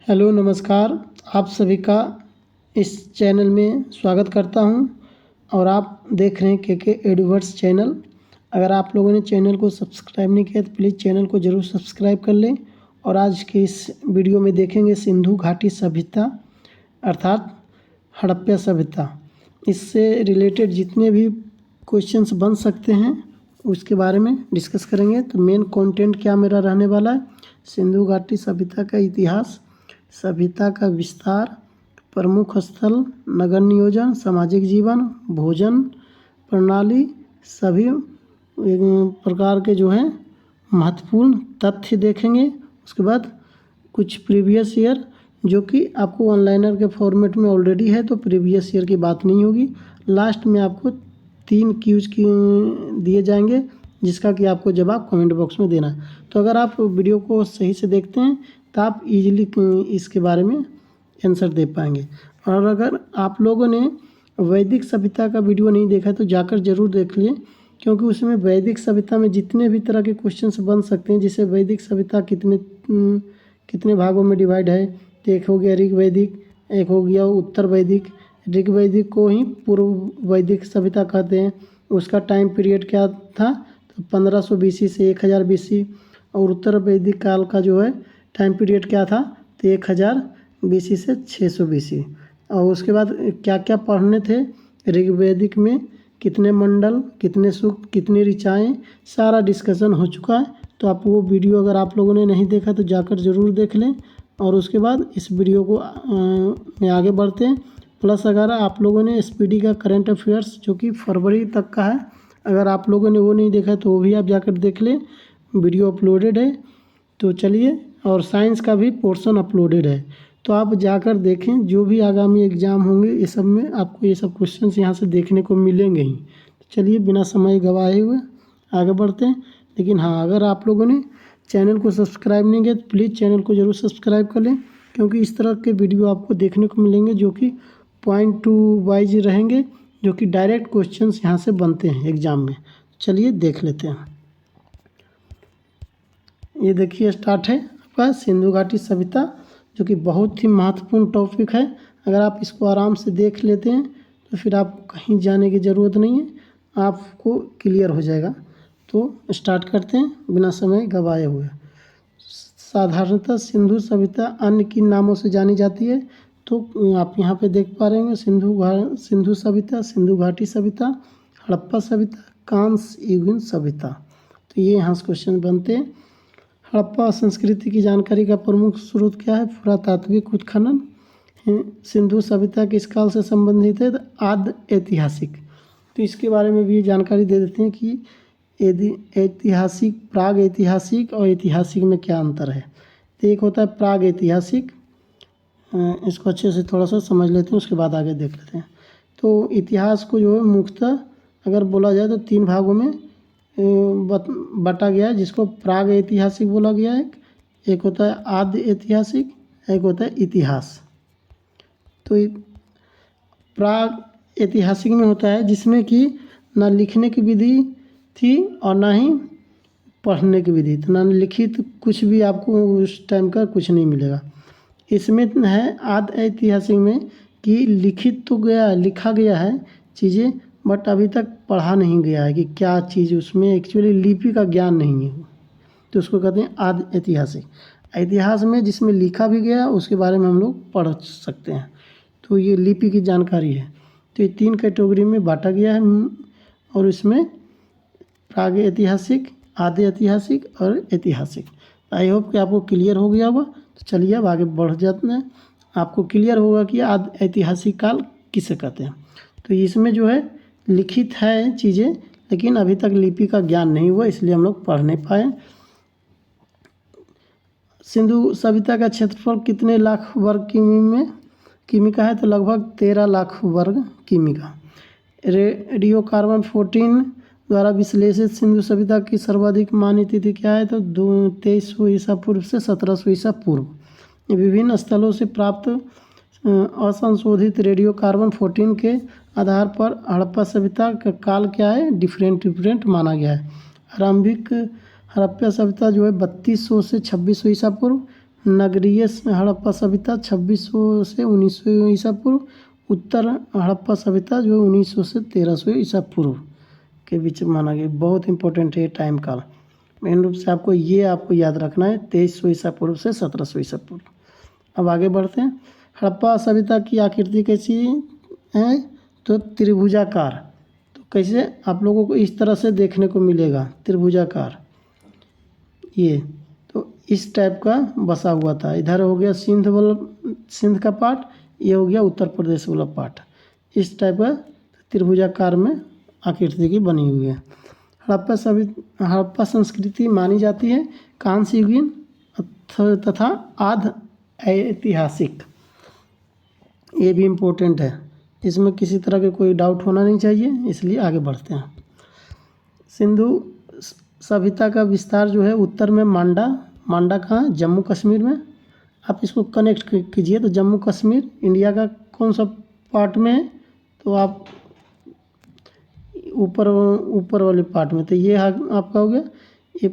Hello नमस्कार। आप सभी का इस चैनल में स्वागत करता हूं और आप देख रहे हैं के एडवर्ड्स चैनल। अगर आप लोगों ने चैनल को सब्सक्राइब नहीं किया तो प्लीज़ चैनल को ज़रूर सब्सक्राइब कर लें। और आज के इस वीडियो में देखेंगे सिंधु घाटी सभ्यता अर्थात हड़प्पा सभ्यता। इससे रिलेटेड जितने भी क्वेश्चंस बन सकते हैं उसके बारे में डिस्कस करेंगे। तो मेन कंटेंट क्या मेरा रहने वाला है, सिंधु घाटी सभ्यता का इतिहास, सभ्यता का विस्तार, प्रमुख स्थल, नगर नियोजन, सामाजिक जीवन, भोजन प्रणाली, सभी प्रकार के जो हैं महत्वपूर्ण तथ्य देखेंगे। उसके बाद कुछ प्रीवियस ईयर जो कि आपको ऑनलाइनर के फॉर्मेट में ऑलरेडी है तो प्रीवियस ईयर की बात नहीं होगी। लास्ट में आपको 3 क्यूज की दिए जाएंगे जिसका कि आपको जवाब कमेंट बॉक्स में देना है। तो अगर आप वीडियो को सही से देखते हैं तो आप इजीली इसके बारे में आंसर दे पाएंगे। और अगर आप लोगों ने वैदिक सभ्यता का वीडियो नहीं देखा तो जाकर ज़रूर देख लिए, क्योंकि उसमें वैदिक सभ्यता में जितने भी तरह के क्वेश्चंस बन सकते हैं, जैसे वैदिक सभ्यता कितने भागों में डिवाइड है। तो एक हो गया ऋग वैदिक, एक हो गया उत्तर वैदिक। ऋग वैदिक को ही पूर्व वैदिक सभ्यता कहते हैं। उसका टाइम पीरियड क्या था, तो 1500 BC से 1000 BC। और उत्तर वैदिक काल का जो है टाइम पीरियड क्या था, तो 1000 BC से 600 BC। और उसके बाद क्या क्या पढ़ने थे ऋग्वेदिक में, कितने मंडल, कितने सूक्त, कितनी ऋचाएँ, सारा डिस्कशन हो चुका है। तो आप वो वीडियो अगर आप लोगों ने नहीं देखा तो जाकर ज़रूर देख लें। और उसके बाद इस वीडियो को में आगे बढ़ते हैं। प्लस अगर आप लोगों ने SPD का करंट अफेयर्स जो कि फरवरी तक का है, अगर आप लोगों ने वो नहीं देखा तो वो भी आप जाकर देख लें, वीडियो अपलोडेड है। तो चलिए, और साइंस का भी पोर्शन अपलोडेड है तो आप जाकर देखें। जो भी आगामी एग्ज़ाम होंगे ये सब में आपको ये सब क्वेश्चंस यहाँ से देखने को मिलेंगे ही। तो चलिए बिना समय गवाए हुए आगे बढ़ते हैं। लेकिन हाँ, अगर आप लोगों ने चैनल को सब्सक्राइब नहीं किया तो प्लीज़ चैनल को ज़रूर सब्सक्राइब कर लें, क्योंकि इस तरह के वीडियो आपको देखने को मिलेंगे जो कि पॉइंट टू वाइज रहेंगे, जो कि डायरेक्ट क्वेश्चंस यहाँ से बनते हैं एग्ज़ाम में। चलिए देख लेते हैं। ये देखिए स्टार्ट है आपका सिंधु घाटी सभ्यता, जो कि बहुत ही महत्वपूर्ण टॉपिक है। अगर आप इसको आराम से देख लेते हैं तो फिर आपको कहीं जाने की ज़रूरत नहीं है, आपको क्लियर हो जाएगा। तो स्टार्ट करते हैं बिना समय गवाए हुए। साधारणतः सिंधु सभ्यता अन्य किन नामों से जानी जाती है, तो आप यहाँ पे देख पा रहे हैं सिंधु सभ्यता, सिंधु घाटी सभ्यता, हड़प्पा सभ्यता, कांस्य युगीन सभ्यता। तो ये यहाँ से क्वेश्चन बनते हैं। हड़प्पा संस्कृति की जानकारी का प्रमुख स्रोत क्या है, पुरातात्विक उत्खनन। सिंधु सभ्यता किस काल से संबंधित है, तो आद्य ऐतिहासिक। तो इसके बारे में भी जानकारी दे देते हैं कि ऐतिहासिक, प्राग ऐतिहासिक और ऐतिहासिक में क्या अंतर है। तो एक होता है प्राग ऐतिहासिक, इसको अच्छे से थोड़ा सा समझ लेते हैं, उसके बाद आगे देख लेते हैं। तो इतिहास को जो है मुख्यतः अगर बोला जाए तो 3 भागों में बटा गया है, जिसको प्राग ऐतिहासिक बोला गया है। एक होता है आद्य ऐतिहासिक, एक होता है इतिहास। तो प्राग ऐतिहासिक में होता है जिसमें कि ना लिखने की विधि थी और ना ही पढ़ने की विधि, तो ना लिखित कुछ भी आपको उस टाइम का कुछ नहीं मिलेगा। इसमें है आद्य ऐतिहासिक में कि लिखित तो लिखा गया है चीज़ें, बट अभी तक पढ़ा नहीं गया है कि क्या चीज़ उसमें एक्चुअली लिपि का ज्ञान नहीं है, तो उसको कहते हैं आद्य ऐतिहासिक। इतिहास में जिसमें लिखा भी गया उसके बारे में हम लोग पढ़ सकते हैं, तो ये लिपि की जानकारी है। तो ये 3 कैटेगरी में बांटा गया है और इसमें प्राग ऐतिहासिक, आद्य ऐतिहासिक और ऐतिहासिक। आई होप कि आपको क्लियर हो गया होगा। तो चलिए अब आगे बढ़ जाते हैं। आपको क्लियर होगा कि आद्य ऐतिहासिक काल किसे कहते हैं। तो इसमें जो है लिखित है चीज़ें, लेकिन अभी तक लिपि का ज्ञान नहीं हुआ, इसलिए हम लोग पढ़ नहीं पाए। सिंधु सभ्यता का क्षेत्रफल कितने लाख वर्ग किमी का है, तो लगभग 13 लाख वर्ग किमी का। रेडियो कार्बन 14 द्वारा विश्लेषित सिंधु सभ्यता की सर्वाधिक मान्य तिथि क्या है, तो 2300 ईसा पूर्व से 1700 ईसा पूर्व। विभिन्न स्थलों से प्राप्त असंशोधित रेडियो कार्बन 14 के आधार पर हड़प्पा सभ्यता का काल क्या है, डिफरेंट माना गया है। आरंभिक हड़प्पा सभ्यता जो है 3200 से 2600 ईसा पूर्व, नगरीय हड़प्पा सभ्यता 2600 से 1900 ईसा पूर्व। उत्तर हड़प्पा सभ्यता जो 1900 से 1300 ईसा पूर्व के बीच माना गया। बहुत इंपॉर्टेंट है टाइम काल। मेन रूप से आपको याद रखना है, 2300 ईसा पूर्व से 1700 ईसा पूर्व। अब आगे बढ़ते हैं। हड़प्पा सभ्यता की आकृति कैसी है? तो त्रिभुजाकार। तो कैसे आप लोगों को इस तरह से देखने को मिलेगा, त्रिभुजाकार। ये तो इस टाइप का बसा हुआ था। इधर हो गया सिंध का पार्ट, ये हो गया उत्तर प्रदेश वाला पार्ट। इस टाइप का त्रिभुजाकार में आकृति की बनी हुई है। हड़प्पा संस्कृति मानी जाती है कांस्य युगीन तथा आध ऐतिहासिक। ये भी इम्पोर्टेंट है, इसमें किसी तरह के कोई डाउट होना नहीं चाहिए, इसलिए आगे बढ़ते हैं। सिंधु सभ्यता का विस्तार जो है उत्तर में मांडा कहाँ? जम्मू कश्मीर में। आप इसको कनेक्ट कीजिए तो जम्मू कश्मीर इंडिया का कौन सा पार्ट में है? तो आप ऊपर वाले पार्ट में। तो ये आपका हो गया, ये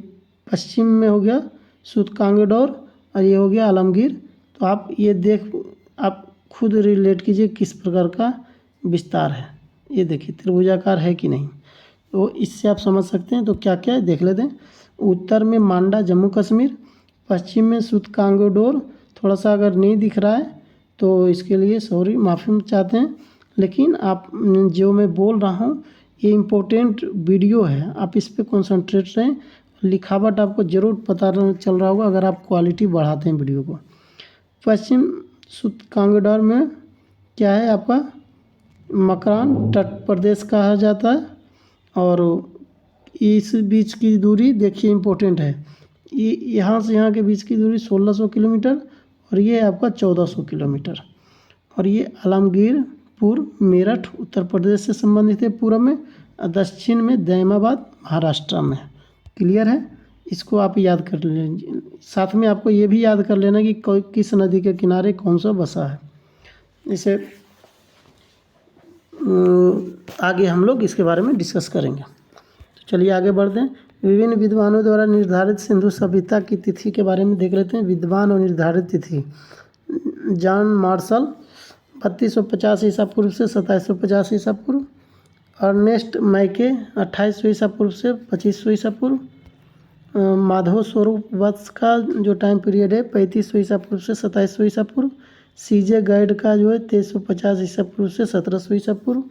पश्चिम में हो गया सूतकांगडोर और ये हो गया आलमगीर। तो आप आप खुद रिलेट कीजिए किस प्रकार का विस्तार है। ये देखिए त्रिभुजाकार है कि नहीं, तो इससे आप समझ सकते हैं। तो क्या क्या है देख लेते हैं। उत्तर में मांडा जम्मू कश्मीर, पश्चिम में सूतकांगडोर। थोड़ा सा अगर नहीं दिख रहा है तो इसके लिए सॉरी, माफ़ी चाहते हैं। लेकिन आप जो मैं बोल रहा हूँ ये इम्पोर्टेंट वीडियो है, आप इस पर कॉन्सेंट्रेट रहें। लिखावट आपको ज़रूर पता चल रहा होगा अगर आप क्वालिटी बढ़ाते हैं वीडियो को। पश्चिम सूतकांगडोर में क्या है आपका? मकरान तट प्रदेश कहा जाता है। और इस बीच की दूरी देखिए इम्पोर्टेंट है, यहाँ से यहाँ के बीच की दूरी 1600 किलोमीटर और ये आपका 1400 किलोमीटर। और ये आलमगीरपुर मेरठ उत्तर प्रदेश से संबंधित है पूर्व में, दक्षिण में दैमाबाद महाराष्ट्र में। क्लियर है? इसको आप याद कर लीजिए। साथ में आपको ये भी याद कर लेना कि किस नदी के किनारे कौन सा बसा है। इसे आगे हम लोग इसके बारे में डिस्कस करेंगे। तो चलिए आगे बढ़ते हैं। विभिन्न विद्वानों द्वारा निर्धारित सिंधु सभ्यता की तिथि के बारे में देख लेते हैं। विद्वान और निर्धारित तिथि। जॉन मार्शल 3250 ईसा पूर्व से 2750 ईसा पूर्व। अर्नेस्ट मैके 2800 ईसा पूर्व से 2500 ईसा पूर्व। माधव स्वरूप वत्स का जो टाइम पीरियड है 3500 ईसा पूर्व से 2700 ईसा पूर्व। सीजे गाइड का जो है 2350 ईसा पूर्व से 1700 ईसा पूर्व।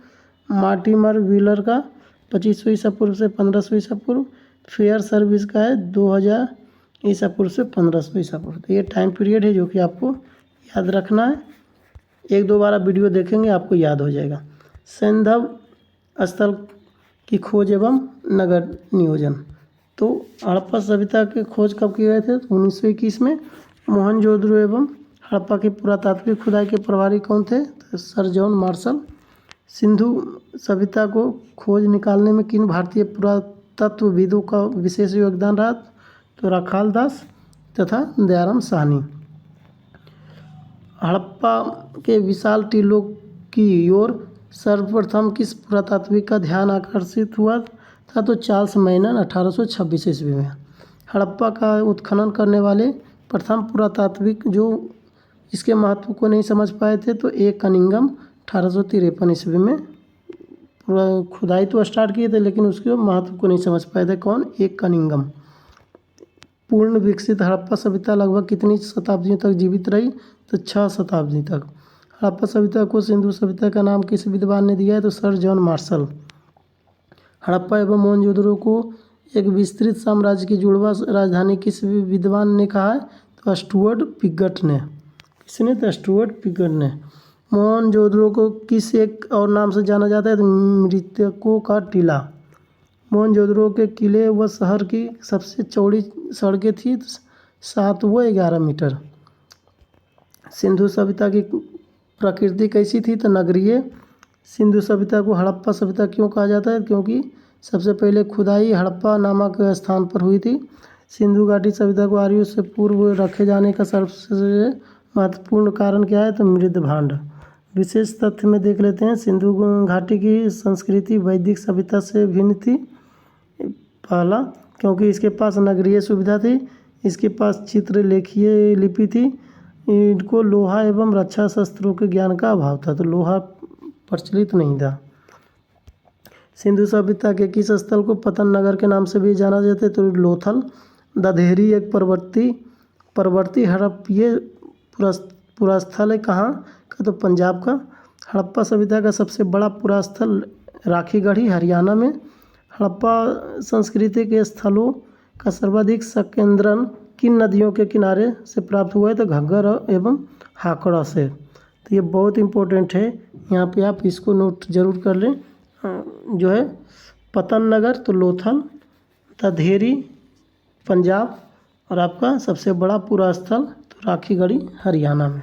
मार्टिमर व्हीलर का 2500 ईसा पूर्व से 1500 ईसा पूर्व। फेयर सर्विस का है 2000 ईसा पूर्व से 1500 ईसा पूर्व। तो ये टाइम पीरियड है जो कि आपको याद रखना है। एक दो बार आप वीडियो देखेंगे आपको याद हो जाएगा। सैंधव स्थल की खोज एवं नगर नियोजन। तो हड़प्पा सभ्यता की खोज कब किए गए थे? 1921 में। मोहनजोदड़ो एवं हड़प्पा की पुरातात्विक खुदाई के प्रभारी कौन थे? तो सर जॉन मार्शल। सिंधु सभ्यता को खोज निकालने में किन भारतीय पुरातत्वविदों का विशेष योगदान रहा? तो राखाल दास तथा दयाराम साहनी। हड़प्पा के विशाल टीलों की ओर सर्वप्रथम किस पुरातात्विक का ध्यान आकर्षित हुआ था? तो चार्ल्स मैनन 1826 ईस्वी में। हड़प्पा का उत्खनन करने वाले प्रथम पुरातात्विक जो इसके महत्व को नहीं समझ पाए थे तो ए कनिंगम 1853 ईस्वी में खुदाई तो स्टार्ट किए थे लेकिन उसके महत्व को नहीं समझ पाए थे। कौन? ए कनिंगम। पूर्ण विकसित हड़प्पा सभ्यता लगभग कितनी शताब्दियों तक जीवित रही? तो 6 शताब्दी तक। हड़प्पा सभ्यता को सिंधु सभ्यता का नाम किस विद्वान ने दिया है? तो सर जॉन मार्शल। हड़प्पा एवं मोहनजोदड़ो को एक विस्तृत साम्राज्य की जुड़वा राजधानी किस विद्वान ने कहा है? तो स्टुअर्ट पिगट ने। किसने? तो स्टुअर्ट पिगट ने। मोहनजोदड़ो को किस एक और नाम से जाना जाता है? तो मृतकों का टीला। मोहनजोदड़ो के किले व शहर की सबसे चौड़ी सड़कें थी 7 व 11 मीटर। सिंधु सभ्यता की प्रकृति कैसी थी? तो नगरीय। सिंधु सभ्यता को हड़प्पा सभ्यता क्यों कहा जाता है? क्योंकि सबसे पहले खुदाई हड़प्पा नामक स्थान पर हुई थी। सिंधु घाटी सभ्यता को आर्यों से पूर्व रखे जाने का सबसे महत्वपूर्ण कारण क्या है? तो मृद भांड। विशेष तथ्य में देख लेते हैं। सिंधु घाटी की संस्कृति वैदिक सभ्यता से भिन्न थी। पहला, क्योंकि इसके पास नगरीय सुविधा थी। इसके पास चित्रलेखीय लिपि थी। इनको लोहा एवं रक्षा शस्त्रों के ज्ञान का अभाव था, तो लोहा प्रचलित नहीं था। सिंधु सभ्यता के किस स्थल को पतन नगर के नाम से भी जाना जाता है? तो लोथल। दधेरी एक परवर्ती हड़प्पीय पुरास्थल है, कहाँ का? तो पंजाब का। हड़प्पा सभ्यता का सबसे बड़ा पुरास्थल राखीगढ़ी, हरियाणा में। हड़प्पा संस्कृति के स्थलों का सर्वाधिक संकेंद्रण किन नदियों के किनारे से प्राप्त हुआ है? तो घग्गर एवं हाकड़ा से। तो ये बहुत इम्पोर्टेंट है, यहाँ पे आप इसको नोट जरूर कर लें। जो है पतन नगर तो लोथल, दधेरी पंजाब, और आपका सबसे बड़ा पुरास्थल तो राखीगढ़ी हरियाणा में।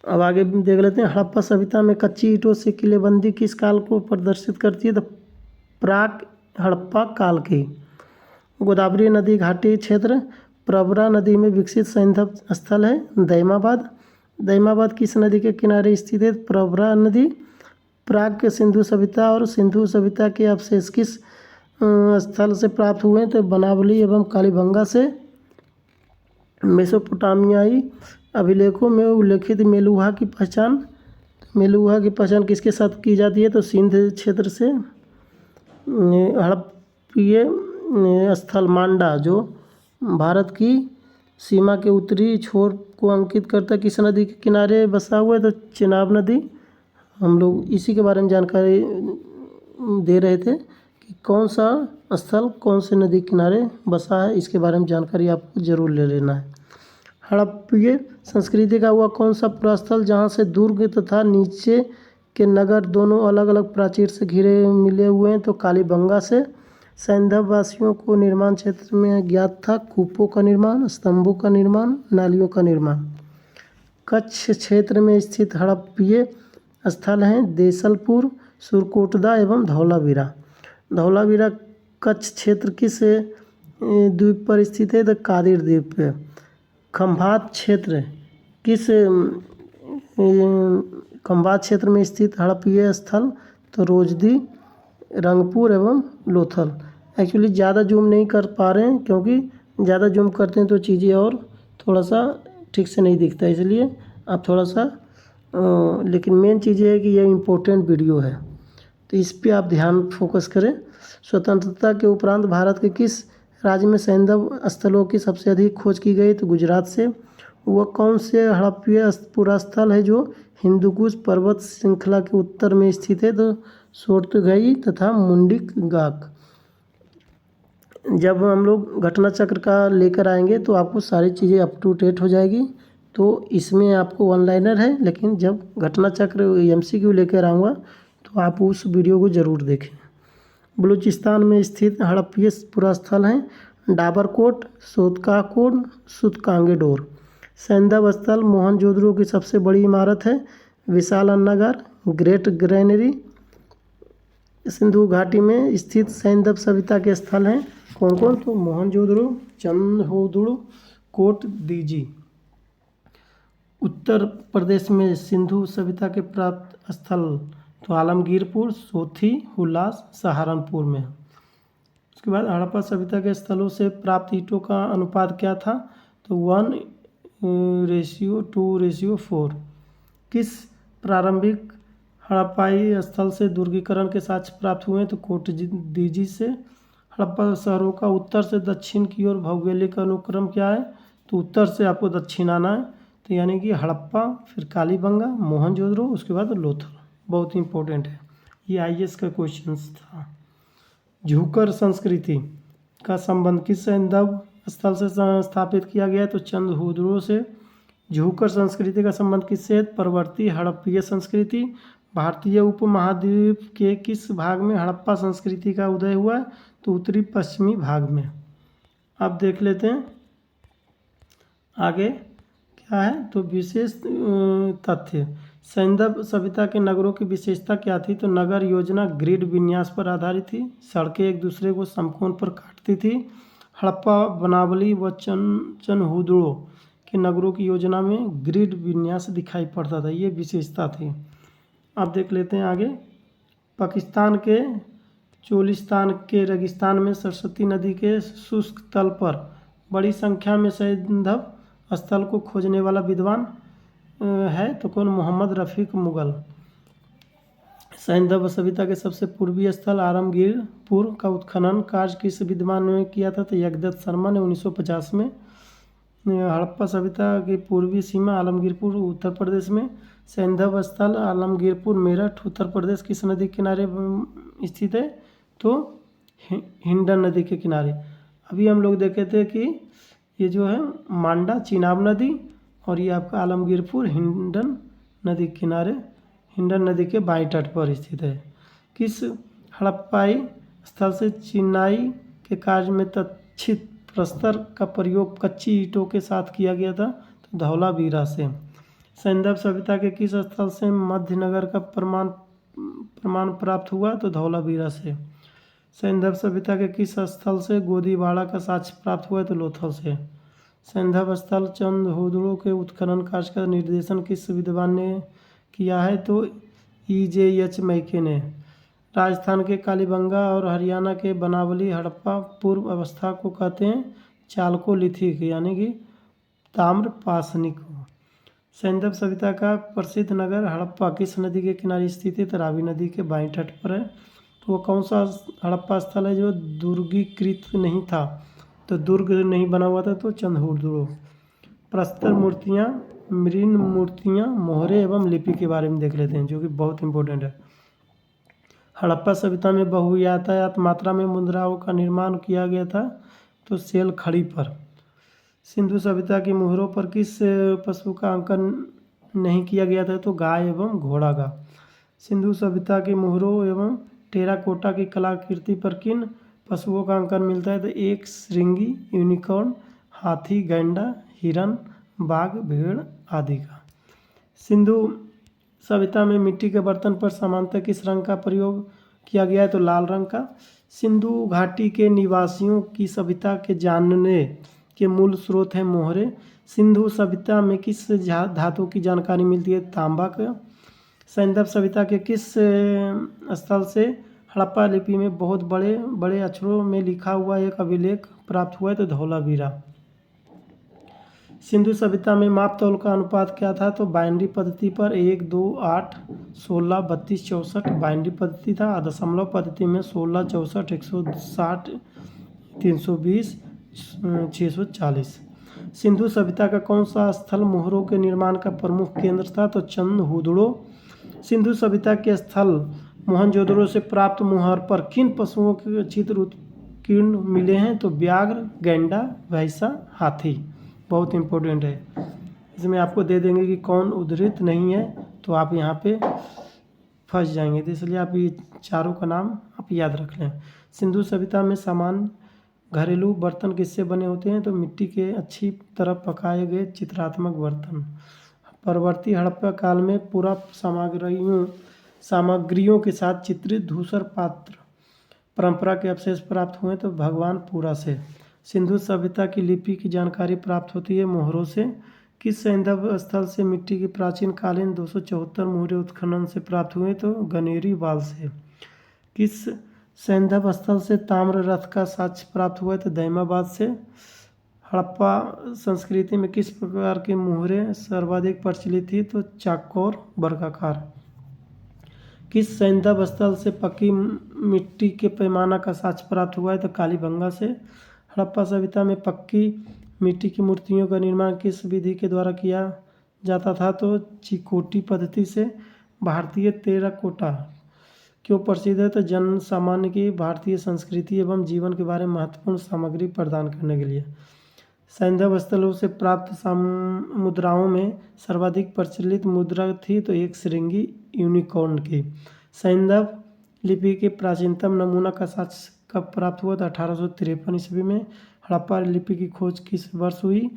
अब आगे देख लेते हैं। हड़प्पा सभ्यता में कच्ची ईंटों से किलेबंदी किस काल को प्रदर्शित करती है? तो प्राक हड़प्पा काल की। गोदावरी नदी घाटी क्षेत्र प्रवरा नदी में विकसित सैंधव स्थल है दैमाबाद किस नदी के किनारे स्थित है? प्रवरा नदी। प्राग के सिंधु सभ्यता और सिंधु सभ्यता के अवशेष किस स्थल से प्राप्त हुए हैं? तो बनावली एवं कालीबंगा से। मेसोपोटामियाई अभिलेखों में उल्लेखित मेलुहा की पहचान किसके साथ की जाती है? तो सिंध क्षेत्र से। हड़प्पीय स्थल मांडा जो भारत की सीमा के उत्तरी छोर को अंकित करता किस नदी के किनारे बसा हुआ है? तो चेनाब नदी। हम लोग इसी के बारे में जानकारी दे रहे थे कि कौन सा स्थल कौन से नदी किनारे बसा है, इसके बारे में जानकारी आपको ज़रूर ले लेना है। हड़प्पीय संस्कृति का हुआ कौन सा पुरास्थल जहाँ से दुर्ग तथा नीचे के नगर दोनों अलग अलग प्राचीर से घिरे मिले हुए हैं? तो कालीबंगा से। सैंधव वासियों को निर्माण क्षेत्र में ज्ञात था कूपों का निर्माण, स्तंभों का निर्माण, नालियों का निर्माण। कच्छ क्षेत्र में स्थित हड़प्पीय स्थल हैं देसलपुर, सुरकोटदा एवं धौलावीरा कच्छ क्षेत्र किस द्वीप पर स्थित है? तो कादिर द्वीप पे। खंभात क्षेत्र में स्थित हड़प्पीय स्थल तो रोजदी, रंगपुर एवं लोथल। एक्चुअली ज़्यादा जूम नहीं कर पा रहे हैं क्योंकि ज़्यादा जूम करते हैं तो चीज़ें और थोड़ा सा ठीक से नहीं दिखता है, इसलिए आप थोड़ा सा लेकिन मेन चीज़ ये है कि ये इम्पोर्टेंट वीडियो है तो इस पे आप ध्यान फोकस करें। स्वतंत्रता के उपरांत भारत के किस राज्य में सैंधव स्थलों की सबसे अधिक खोज की गई? तो गुजरात से। वह कौन से हड़प्पीय पुरास्थल है जो हिंदुकुश पर्वत श्रृंखला के उत्तर में स्थित है? तो सोर्तगई तथा मुंडिक गाक। जब हम लोग घटना चक्र का लेकर आएंगे तो आपको सारी चीज़ें अप टू डेट हो जाएगी। तो इसमें आपको वन लाइनर है, लेकिन जब घटना चक्र MCQ लेकर आऊँगा तो आप उस वीडियो को ज़रूर देखें। बलूचिस्तान में स्थित हड़प्पीय पुरास्थल हैं डाबरकोट, सोतकाकोट, सुतकांगेडोर। सैंधव स्थल मोहनजोदड़ो की सबसे बड़ी इमारत है विशालनगर ग्रेट ग्रैनरी। सिंधु घाटी में स्थित सैंधव सभ्यता के स्थल हैं कौन कौन? तो मोहनजोदड़ो, चंद्रहोदड़ो, कोट दीजी। उत्तर प्रदेश में सिंधु सभ्यता के प्राप्त स्थल तो आलमगीरपुर, सोथी, हुलास, सहारनपुर में। उसके बाद हड़प्पा सभ्यता के स्थलों से प्राप्त ईंटों का अनुपात क्या था? तो 1:2:4। किस प्रारंभिक हड़प्पाई स्थल से दुर्गीकरण के साक्ष्य प्राप्त हुए? तो कोटदीजी से। हड़प्पा शहरों का उत्तर से दक्षिण की ओर भौगोलिक अनुक्रम क्या है? तो उत्तर से आपको दक्षिण आना है, तो यानी कि हड़प्पा, फिर कालीबंगा, मोहनजोदड़ो, उसके बाद लोथल। बहुत इंपॉर्टेंट है, ये IAS का क्वेश्चन था। झूकर संस्कृति का संबंध किस सैंधव स्थल से स्थापित किया गया है? तो चंद्रहोदड़ो से। झूकर संस्कृति का संबंध किससे है? परवर्ती हड़प्पीय संस्कृति। भारतीय उपमहाद्वीप के किस भाग में हड़प्पा संस्कृति का उदय हुआ है? तो उत्तरी पश्चिमी भाग में। अब देख लेते हैं आगे क्या है। तो विशेष तथ्य सैंधव सभ्यता के नगरों की विशेषता क्या थी? तो नगर योजना ग्रिड विन्यास पर आधारित थी। सड़कें एक दूसरे को समकोण पर काटती थी। हड़प्पा, बनावली व चंद्रहोदड़ो के नगरों की योजना में ग्रिड विन्यास दिखाई पड़ता था, ये विशेषता थी। अब देख लेते हैं आगे। पाकिस्तान के चोलिस्तान के रेगिस्तान में सरस्वती नदी के शुष्क तल पर बड़ी संख्या में सैंधव स्थल को खोजने वाला विद्वान है तो कौन? मोहम्मद रफ़ीक मुगल। सैंधव सभ्यता के सबसे पूर्वी स्थल आलमगीरपुर का उत्खनन कार्य किस विद्वान ने किया था? तो जगदत्त शर्मा ने 1950 में। हड़प्पा सभ्यता की पूर्वी सीमा आलमगीरपुर उत्तर प्रदेश में। सैंधव स्थल आलमगीरपुर मेरठ उत्तर प्रदेश किस नदी के किनारे स्थित है? तो हिंडन नदी के किनारे। अभी हम लोग देखे थे कि ये जो है मांडा चिनाब नदी और ये आपका आलमगीरपुर हिंडन नदी के किनारे, हिंडन नदी के बाएं तट पर स्थित है। किस हड़प्पाई स्थल से चिनाई के कार्य में तक्षित प्रस्तर का प्रयोग कच्ची ईंटों के साथ किया गया था? तो धौलावीरा से। सैंधव सभ्यता के किस स्थल से मध्यनगर का प्रमाण प्राप्त हुआ? तो धौलावीरा से। सैंधव सभ्यता के किस स्थल से गोदीवाड़ा का साक्ष्य प्राप्त हुआ? तो लोथल से। सैंधव स्थल चंदहुदड़ो के उत्खनन कार्य का निर्देशन किस विद्वान ने किया है? तो EJH मैके ने। राजस्थान के कालीबंगा और हरियाणा के बनावली हड़प्पा पूर्व अवस्था को कहते हैं चालकोलिथिक यानी कि ताम्र पाषाणिक। सैंधव सभ्यता का प्रसिद्ध नगर हड़प्पा किस नदी के किनारे स्थित है? तो रावी नदी के बाएं तट पर है। तो वो कौन सा हड़प्पा स्थल है जो दुर्गीकृत नहीं था? तो दुर्ग नहीं बना हुआ था, तो चंदहुदड़ो। प्रस्तर मूर्तियाँ, मृण मूर्तियाँ, मोहरे एवं लिपि के बारे में देख लेते हैं जो कि बहुत इंपॉर्टेंट है। हड़प्पा सभ्यता में बहुयातायात मात्रा में मुद्राओं का निर्माण किया गया था, तो सेल खड़ी पर। सिंधु सभ्यता की मोहरों पर किस पशु का अंकन नहीं किया गया था? तो गाय एवं घोड़ा का। सिंधु सभ्यता की मोहरों एवं टेराकोटा की कलाकृति पर किन पशुओं का अंकन मिलता है? तो एक श्रृंगी, यूनिकॉर्न, हाथी, गैंडा, हिरन, बाघ, भेड़ आदि का। सिंधु सभ्यता में मिट्टी के बर्तन पर सामान्यतः किस रंग का प्रयोग किया गया है? तो लाल रंग का। सिंधु घाटी के निवासियों की सभ्यता के जानने के मूल स्रोत हैं मोहरे। सिंधु सभ्यता में किस धातु की जानकारी मिलती है? तांबा का। सैंधव सभ्यता के किस स्थल से हड़प्पा लिपि में बहुत बड़े बड़े अक्षरों में लिखा हुआ एक अभिलेख प्राप्त हुआ है? तो धौलावीरा। सिंधु सभ्यता में माप तौल का अनुपात क्या था? तो बाइनरी पद्धति पर 1, 2, 8, 16, 32, 64 बाइनरी पद्धति था। दशमलव पद्धति में 16, 64, 160, 320, 640। सिंधु सभ्यता का कौन सा स्थल मोहरों के निर्माण का प्रमुख केंद्र था? तो चंदहुदड़ो। सिंधु सभ्यता के स्थल मोहनजोदड़ो से प्राप्त मोहर पर किन पशुओं के चित्र उत्कीर्ण मिले हैं? तो व्याघ्र, गैंडा, भैंसा, हाथी। बहुत इंपॉर्टेंट है। इसमें आपको दे देंगे कि कौन उद्धृत नहीं है, तो आप यहाँ पे फंस जाएंगे, तो इसलिए आप ये चारों का नाम आप याद रख लें। सिंधु सभ्यता में सामान्य घरेलू बर्तन किससे बने होते हैं? तो मिट्टी के अच्छी तरह पकाए गए चित्रात्मक बर्तन। परवर्ती हड़प्पा काल में पूरा सामग्रियों के साथ चित्रित धूसर पात्र परंपरा के अवशेष प्राप्त हुए, तो भगवानपुरा से। सिंधु सभ्यता की लिपि की जानकारी प्राप्त होती है मोहरों से। किस सैंधव स्थल से मिट्टी की प्राचीन कालीन 274 मोहरे उत्खनन से प्राप्त हुए? तो गनेरीवाल से। किस सैंधव स्थल से ताम्र रथ का साक्ष्य प्राप्त हुआ? तो दैमाबाद से। हड़प्पा संस्कृति में किस प्रकार की मोहरें सर्वाधिक प्रचलित थी? तो चाकोर वर्गाकार। किस सैंधव स्थल से पक्की मिट्टी के पैमाना का साक्ष्य प्राप्त हुआ है? तो कालीबंगा से। हड़प्पा सभ्यता में पक्की मिट्टी की मूर्तियों का निर्माण किस विधि के द्वारा किया जाता था? तो चिकोटी पद्धति से। भारतीय टेराकोटा क्यों प्रसिद्ध है? तो जन सामान्य की भारतीय संस्कृति एवं जीवन के बारे में महत्वपूर्ण सामग्री प्रदान करने के लिए। सैंधव स्थलों से प्राप्त मुद्राओं में सर्वाधिक प्रचलित मुद्रा थी तो एक श्रृंगी यूनिकॉर्न की। सैंधव लिपि के प्राचीनतम नमूना का साक्ष्य कब प्राप्त हुआ? था 1853 ईस्वी में। हड़प्पा लिपि की खोज किस वर्ष हुई?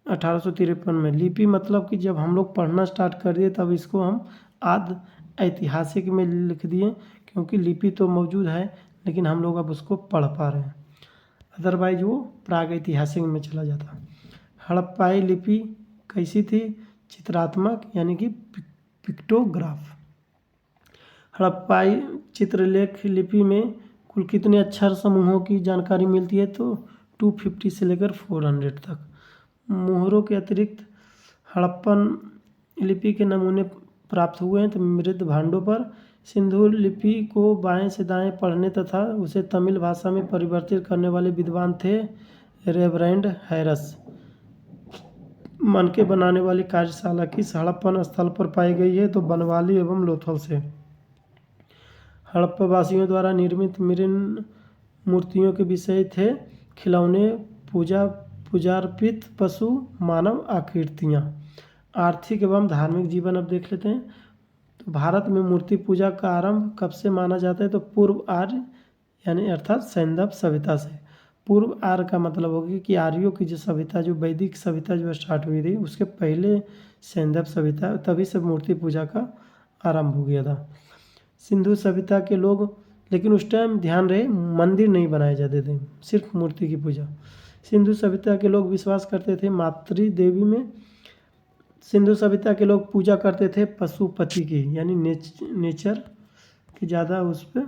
1853 में। लिपि मतलब कि जब हम लोग पढ़ना स्टार्ट कर दिए तब इसको हम आद ऐतिहासिक में लिख दिए, क्योंकि लिपि तो मौजूद है लेकिन हम लोग अब उसको पढ़ पा रहे हैं, अदरवाइज वो प्राग ऐतिहासिक में चला जाता। हड़प्पाई लिपि कैसी थी? चित्रात्मक यानी कि पिक्टोग्राफ। हड़प्पाई चित्रलेख लिपि में कुल कितने अक्षर समूहों की जानकारी मिलती है? तो 250 से लेकर 400 तक। मोहरों के अतिरिक्त हड़प्पन लिपि के नमूने प्राप्त हुए हैं तो मृत भांडों पर। सिंधु लिपि को बाएं से दाएं पढ़ने तथा उसे तमिल भाषा में परिवर्तित करने वाले विद्वान थे रेवरेंड हैरस। मनके बनाने वाली कार्यशाला किस हड़प्पन स्थल पर पाई गई है तो बनवाली एवं लोथल से। हड़प्पा वासियों द्वारा निर्मित मृण मूर्तियों के विषय थे खिलौने, पूजार्पित पशु, मानव आकृतियाँ। आर्थिक एवं धार्मिक जीवन अब देख लेते हैं। तो भारत में मूर्ति पूजा का आरंभ कब से माना जाता है तो पूर्व आर्य यानी अर्थात सैंधव सभ्यता से। पूर्व आर्य का मतलब होगी कि आर्यों की जो सभ्यता, जो वैदिक सभ्यता जो स्टार्ट हुई थी उसके पहले सैंधव सभ्यता, तभी से मूर्ति पूजा का आरंभ हो गया था। सिंधु सभ्यता के लोग, लेकिन उस टाइम ध्यान रहे मंदिर नहीं बनाए जाते थे, सिर्फ मूर्ति की पूजा। सिंधु सभ्यता के लोग विश्वास करते थे मातृ देवी में। सिंधु सभ्यता के लोग पूजा करते थे पशुपति की यानी नेचर की, ज़्यादा उस पर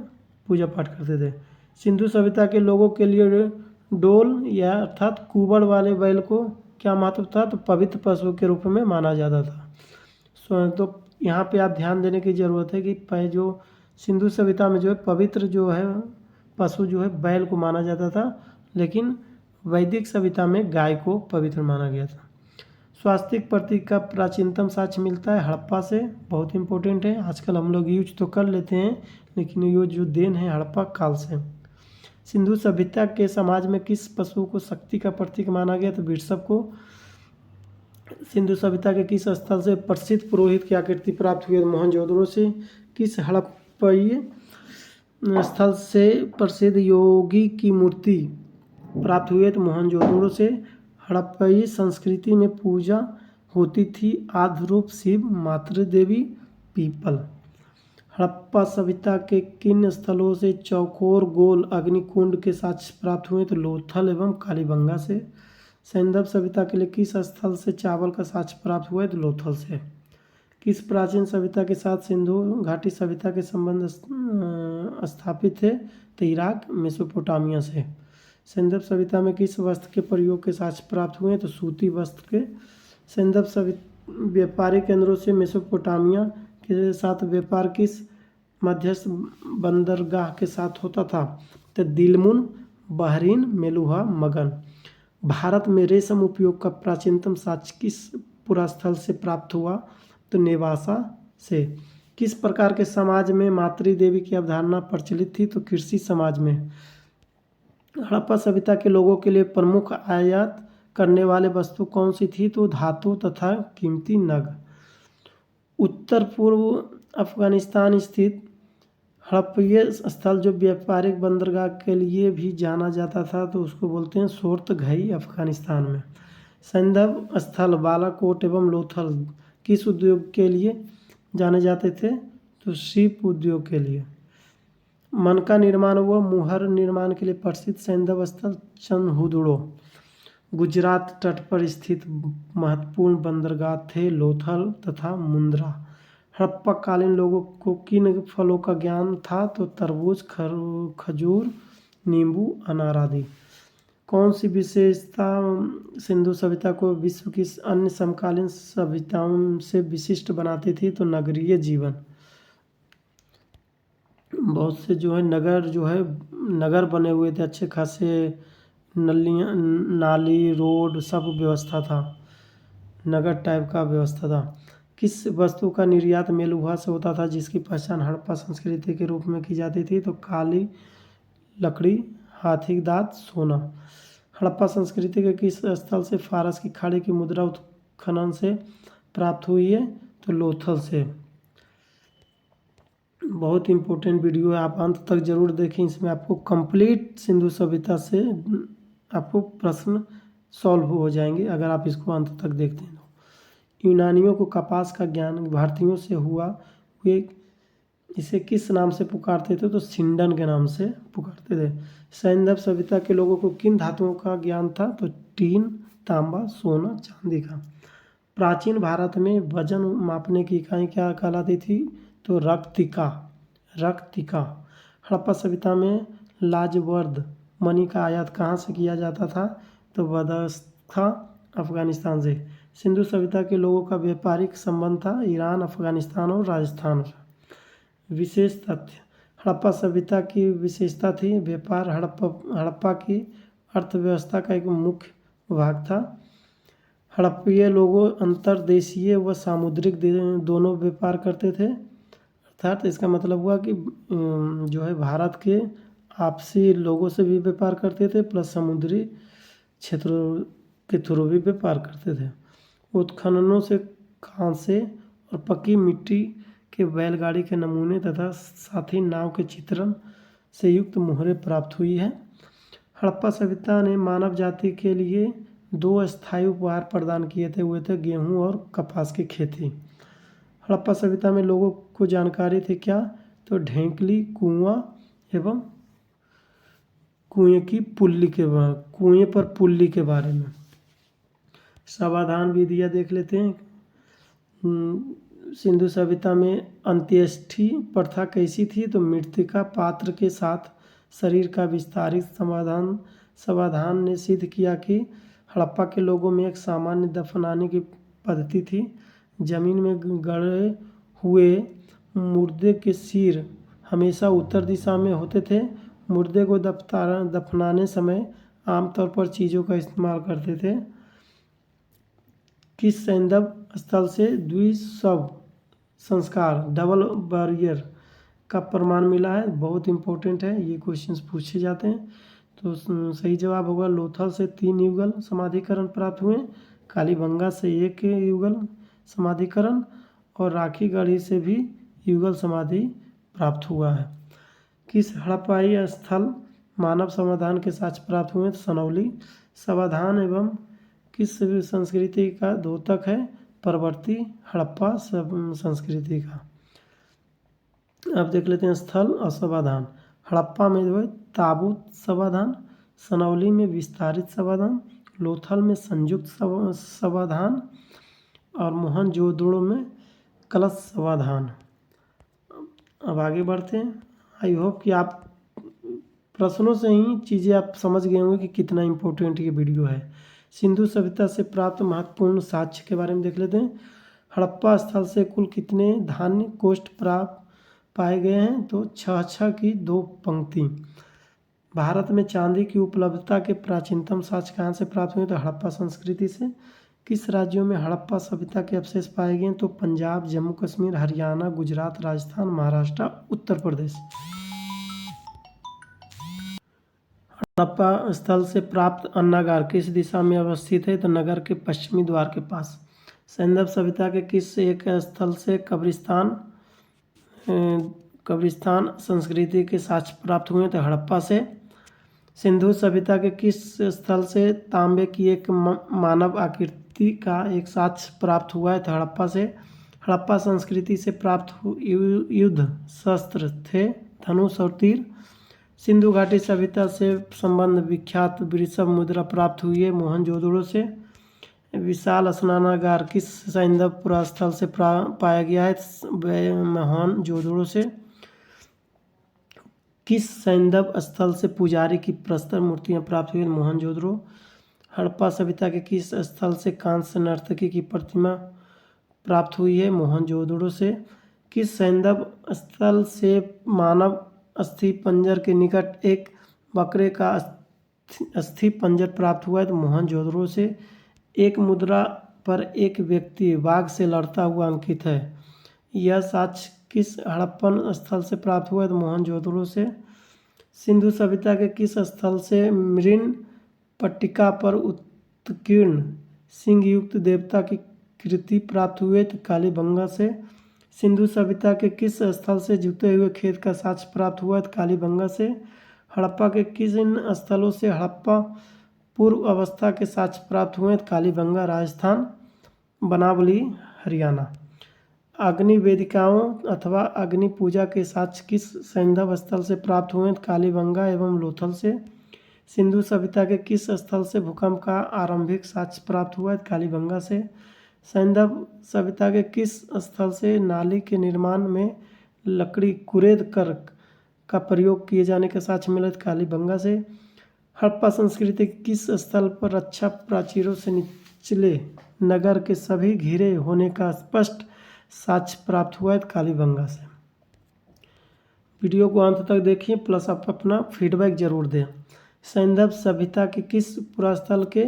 पूजा पाठ करते थे। सिंधु सभ्यता के लोगों के लिए डोल या अर्थात कुबड़ वाले बैल को क्या महत्व था तो पवित्र पशु के रूप में माना जाता था। तो यहाँ पे आप ध्यान देने की ज़रूरत है कि जो सिंधु सभ्यता में जो है पवित्र जो है पशु जो है बैल को माना जाता था, लेकिन वैदिक सभ्यता में गाय को पवित्र माना गया था। स्वास्तिक प्रतीक का प्राचीनतम साक्ष्य मिलता है हड़प्पा से, बहुत इंपॉर्टेंट है। आजकल हम लोग यूज तो कर लेते हैं लेकिन ये जो देन है हड़प्पा काल से। सिंधु सभ्यता के समाज में किस पशु को शक्ति का प्रतीक माना गया तो वृषभ को। सिंधु सभ्यता के किस स्थल से प्रसिद्ध पुरोहित की आकृति प्राप्त हुई है मोहनजोदड़ो से। किस हड़प्पीय स्थल से प्रसिद्ध योगी की मूर्ति प्राप्त हुई है तो मोहनजोदड़ो से। हड़प्पीय संस्कृति में पूजा होती थी आद्य रूप शिव, मातृ देवी, पीपल। हड़प्पा सभ्यता के किन स्थलों से चौकोर गोल अग्निकुंड के साक्ष्य प्राप्त हुए तो लोथल एवं कालीबंगा से। सैंधव सभ्यता के लिए किस स्थल से चावल का साक्ष्य प्राप्त हुआ है तो लोथल से। किस प्राचीन सभ्यता के साथ सिंधु घाटी सभ्यता के संबंध स्थापित थे तो इराक, मेसोपोटामिया से। सैंधव सभ्यता में किस वस्त्र के प्रयोग के साक्ष्य प्राप्त हुए तो सूती वस्त्र के। सैंधव सभ्यता व्यापारिक केंद्रों से मेसोपोटामिया के साथ व्यापार किस मध्यस्थ बंदरगाह के साथ होता था तो दिलमुन, बहरीन, मेलुहा, मगन। भारत में रेशम उपयोग का प्राचीनतम साक्ष्य किस पुरास्थल से प्राप्त हुआ तो नेवासा से। किस प्रकार के समाज में मातृ देवी की अवधारणा प्रचलित थी तो कृषि समाज में। हड़प्पा सभ्यता के लोगों के लिए प्रमुख आयात करने वाले वस्तु कौन सी थी तो धातु तथा कीमती नग। उत्तर पूर्व अफगानिस्तान स्थित हड़प्पीय स्थल जो व्यापारिक बंदरगाह के लिए भी जाना जाता था तो उसको बोलते हैं सोर्तघई, अफगानिस्तान में। सैंधव स्थल बालाकोट एवं लोथल किस उद्योग के लिए जाने जाते थे तो शिप उद्योग के लिए। मनका निर्माण व मुहर निर्माण के लिए प्रसिद्ध सैंधव स्थल चंदहुदड़ो। गुजरात तट पर स्थित महत्वपूर्ण बंदरगाह थे लोथल तथा मुंद्रा। हड़प्पा कालीन लोगों को किन फलों का ज्ञान था तो तरबूज, खजूर, नींबू, अनार आदि। कौन सी विशेषता सिंधु सभ्यता को विश्व की अन्य समकालीन सभ्यताओं से विशिष्ट बनाती थी तो नगरीय जीवन। बहुत से जो है नगर बने हुए थे, अच्छे खासे नलियाँ, नाली, रोड सब व्यवस्था था, नगर टाइप का व्यवस्था था। किस वस्तु का निर्यात मेलुहा से होता था जिसकी पहचान हड़प्पा संस्कृति के रूप में की जाती थी तो काली लकड़ी, हाथी दांत, सोना। हड़प्पा संस्कृति के किस स्थल से फारस की खाड़ी की मुद्रा उत्खनन से प्राप्त हुई है तो लोथल से। बहुत इम्पोर्टेंट वीडियो है, आप अंत तक जरूर देखें, इसमें आपको कंप्लीट सिंधु सभ्यता से आपको प्रश्न सॉल्व हो जाएंगे अगर आप इसको अंत तक देखते हैं। यूनानियों को कपास का ज्ञान भारतीयों से हुआ, वे इसे किस नाम से पुकारते थे तो सिंडन के नाम से पुकारते थे। सैंधव सभ्यता के लोगों को किन धातुओं का ज्ञान था तो टीन, तांबा, सोना, चांदी का। प्राचीन भारत में वजन मापने की इकाई क्या कहलाती थी तो रक्तिका। हड़प्पा सभ्यता में लाजवर्द मनी का आयात कहाँ से किया जाता था? तो बदख्शां अफगानिस्तान से। सिंधु सभ्यता के लोगों का व्यापारिक संबंध था ईरान, अफगानिस्तान और राजस्थान से। विशेष तथ्य: हड़प्पा सभ्यता की विशेषता थी व्यापार। हड़प्पा की अर्थव्यवस्था का एक मुख्य भाग था। हड़प्पीय लोगों अंतर्देशीय व सामुद्रिक दोनों व्यापार करते थे। अर्थात इसका मतलब हुआ कि जो है भारत के आपसी लोगों से भी व्यापार करते थे, प्लस समुद्री क्षेत्रों के थ्रू भी व्यापार करते थे। उत्खननों से कांसे और पक्की मिट्टी के बैलगाड़ी के नमूने तथा साथ ही नाव के चित्रण से युक्त मोहरें प्राप्त हुई है। हड़प्पा सभ्यता ने मानव जाति के लिए 2 अस्थायी उपहार प्रदान किए थे, हुए थे गेहूँ और कपास की खेती। हड़प्पा सभ्यता में लोगों को जानकारी थी क्या? तो ढेंकली, कुआं एवं कुएं पर पुल्ली के बारे में। समाधान विधियाँ देख लेते हैं। सिंधु सभ्यता में अंत्येष्टि प्रथा कैसी थी? तो मृतिका पात्र के साथ शरीर का विस्तारित समाधान ने सिद्ध किया कि हड़प्पा के लोगों में एक सामान्य दफनाने की पद्धति थी। जमीन में गड़े हुए मुर्दे के सिर हमेशा उत्तर दिशा में होते थे। मुर्दे को दफनाने समय आमतौर पर चीज़ों का इस्तेमाल करते थे। किस सैंदव स्थल से द्विशव संस्कार डबल बैरियर का प्रमाण मिला है? बहुत इंपॉर्टेंट है, ये क्वेश्चंस पूछे जाते हैं। तो सही जवाब होगा लोथल से 3 युगल समाधिकरण प्राप्त हुए, कालीबंगा से 1 युगल समाधिकरण और राखीगढ़ी से भी युगल समाधि प्राप्त हुआ है। किस हड़प्पाई स्थल मानव समाधान के साक्ष्य प्राप्त हुए? सनौली। समाधान एवं किस संस्कृति का द्योतक है? परवर्ती हड़प्पा संस्कृति का। अब देख लेते हैं स्थल और समाधान। हड़प्पा में जो है ताबूत समाधान, सनौली में विस्तारित समाधान, लोथल में संयुक्त समाधान और मोहनजोदड़ो में कलश समाधान। अब आगे बढ़ते हैं। आई होप कि आप प्रश्नों से ही चीज़ें आप समझ गए होंगे कि कितना इम्पोर्टेंट ये वीडियो है। सिंधु सभ्यता से प्राप्त महत्वपूर्ण साक्ष्य के बारे में देख लेते हैं। हड़प्पा स्थल से कुल कितने धान्य कोष्ठ प्राप्त पाए गए हैं? तो 6 की 2 पंक्ति। भारत में चांदी की उपलब्धता के प्राचीनतम साक्ष्य कहाँ से प्राप्त हुए? तो हड़प्पा संस्कृति से। किस राज्यों में हड़प्पा सभ्यता के अवशेष पाए गए? तो पंजाब, जम्मू कश्मीर, हरियाणा, गुजरात, राजस्थान, महाराष्ट्र, उत्तर प्रदेश। हड़प्पा स्थल से प्राप्त अन्नागार किस दिशा में अवस्थित है? तो नगर के पश्चिमी द्वार के पास। सैंदव सभ्यता के किस एक स्थल से कब्रिस्तान संस्कृति के साक्ष्य प्राप्त हुए? तो हड़प्पा से। सिंधु सभ्यता के किस स्थल से तांबे की एक मानव आकृति का एक साक्ष्य प्राप्त हुआ है? तो हड़प्पा से। हड़प्पा संस्कृति से प्राप्त युद्ध शस्त्र थे धनुष और तीर। सिंधु घाटी सभ्यता से संबंध विख्यात वृषभ मुद्रा प्राप्त हुई है मोहनजोदड़ो से। विशाल स्नानागार किस सैंदव पुरास्थल से पाया गया है? मोहनजोदड़ो से। किस सैंदव स्थल से पुजारी की प्रस्तर मूर्तियां प्राप्त हुई? मोहनजोदड़ो। हड़प्पा सभ्यता के किस स्थल से कांस्य नर्तकी की प्रतिमा प्राप्त हुई है? मोहनजोदड़ो से। किस सैंदव स्थल से मानव अस्थि पंजर के निकट एक बकरे का अस्थि पंजर प्राप्त हुआ है? तो मोहनजोदड़ो से। एक मुद्रा पर एक व्यक्ति बाघ से लड़ता हुआ अंकित है, यह साक्ष्य किस हड़प्पन स्थल से प्राप्त हुआ है? तो मोहनजोदड़ो से। सिंधु सभ्यता के किस स्थल से मृण पट्टिका पर उत्कीर्ण सिंह युक्त देवता की कृति प्राप्त हुई है? तो कालीबंगा से। सिंधु सभ्यता के किस स्थल से जुते हुए खेत का साक्ष्य प्राप्त हुआ है? तो कालीबंगा से। हड़प्पा के किस इन स्थलों से हड़प्पा पूर्व अवस्था के साक्ष्य प्राप्त हुए? तो कालीबंगा राजस्थान, बनावली हरियाणा। अग्नि वेदिकाओं अथवा अग्नि पूजा के साक्ष्य किस सैंधव स्थल से प्राप्त हुए? तो कालीबंगा एवं लोथल से। सिंधु सभ्यता के किस स्थल से भूकंप का आरंभिक साक्ष्य प्राप्त हुआ है? तो कालीबंगा से। सैंधव सभ्यता के किस स्थल से नाली के निर्माण में लकड़ी कुरेद कर का प्रयोग किए जाने का साक्ष्य मिला? तो कालीबंगा से। हड़प्पा संस्कृति के किस स्थल पर रक्षा प्राचीरों से निचले नगर के सभी घिरे होने का स्पष्ट साक्ष्य प्राप्त हुआ है? कालीबंगा से। वीडियो को अंत तक देखिए, प्लस आप अपना फीडबैक जरूर दें। सैंधव सभ्यता के किस पुरास्थल के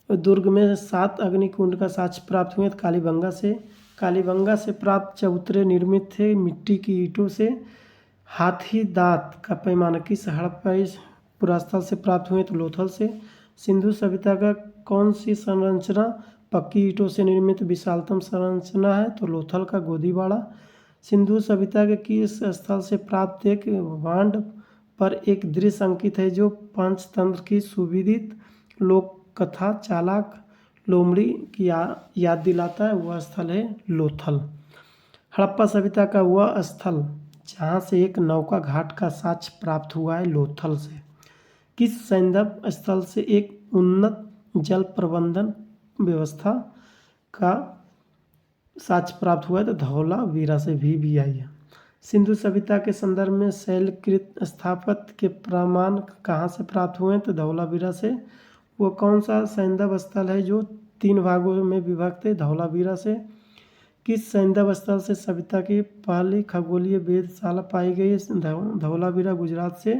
दुर्ग में 7 अग्निकुंड का साक्ष्य प्राप्त हुए? कालीबंगा से। कालीबंगा से प्राप्त चबूतरे निर्मित थे मिट्टी की ईंटों से। हाथी दांत का पैमाना किस हड़प्पा पुरास्थल से प्राप्त हुए? तो लोथल से। सिंधु सभ्यता का कौन सी संरचना पक्की ईंटों से निर्मित विशालतम संरचना है? तो लोथल का गोदीबाड़ा। सिंधु सभ्यता के किस स्थल से प्राप्त एक वांड पर एक दृश्य अंकित है जो पंचतंत्र की सुविदित लोक कथा चालाक लोमड़ी की याद दिलाता है? वह स्थल है लोथल। हड़प्पा सभ्यता का वह स्थल जहाँ से एक नौका घाट का साक्ष्य प्राप्त हुआ है? लोथल से। किस सैंधव स्थल से एक उन्नत जल प्रबंधन व्यवस्था का साक्ष्य प्राप्त हुआ है? तो धौलावीरा से भी आई है। सिंधु सभ्यता के संदर्भ में शैलकृत स्थापत्य के प्रमाण कहाँ से प्राप्त हुए हैं? तो धौलावीरा से। वो कौन सा सैंधव स्थल है जो 3 भागों में विभक्त है? धौलावीरा से। किस सैंधव स्थल से सभ्यता की पहली खगोलीय वेधशाला पाई गई? धौलावीरा गुजरात से।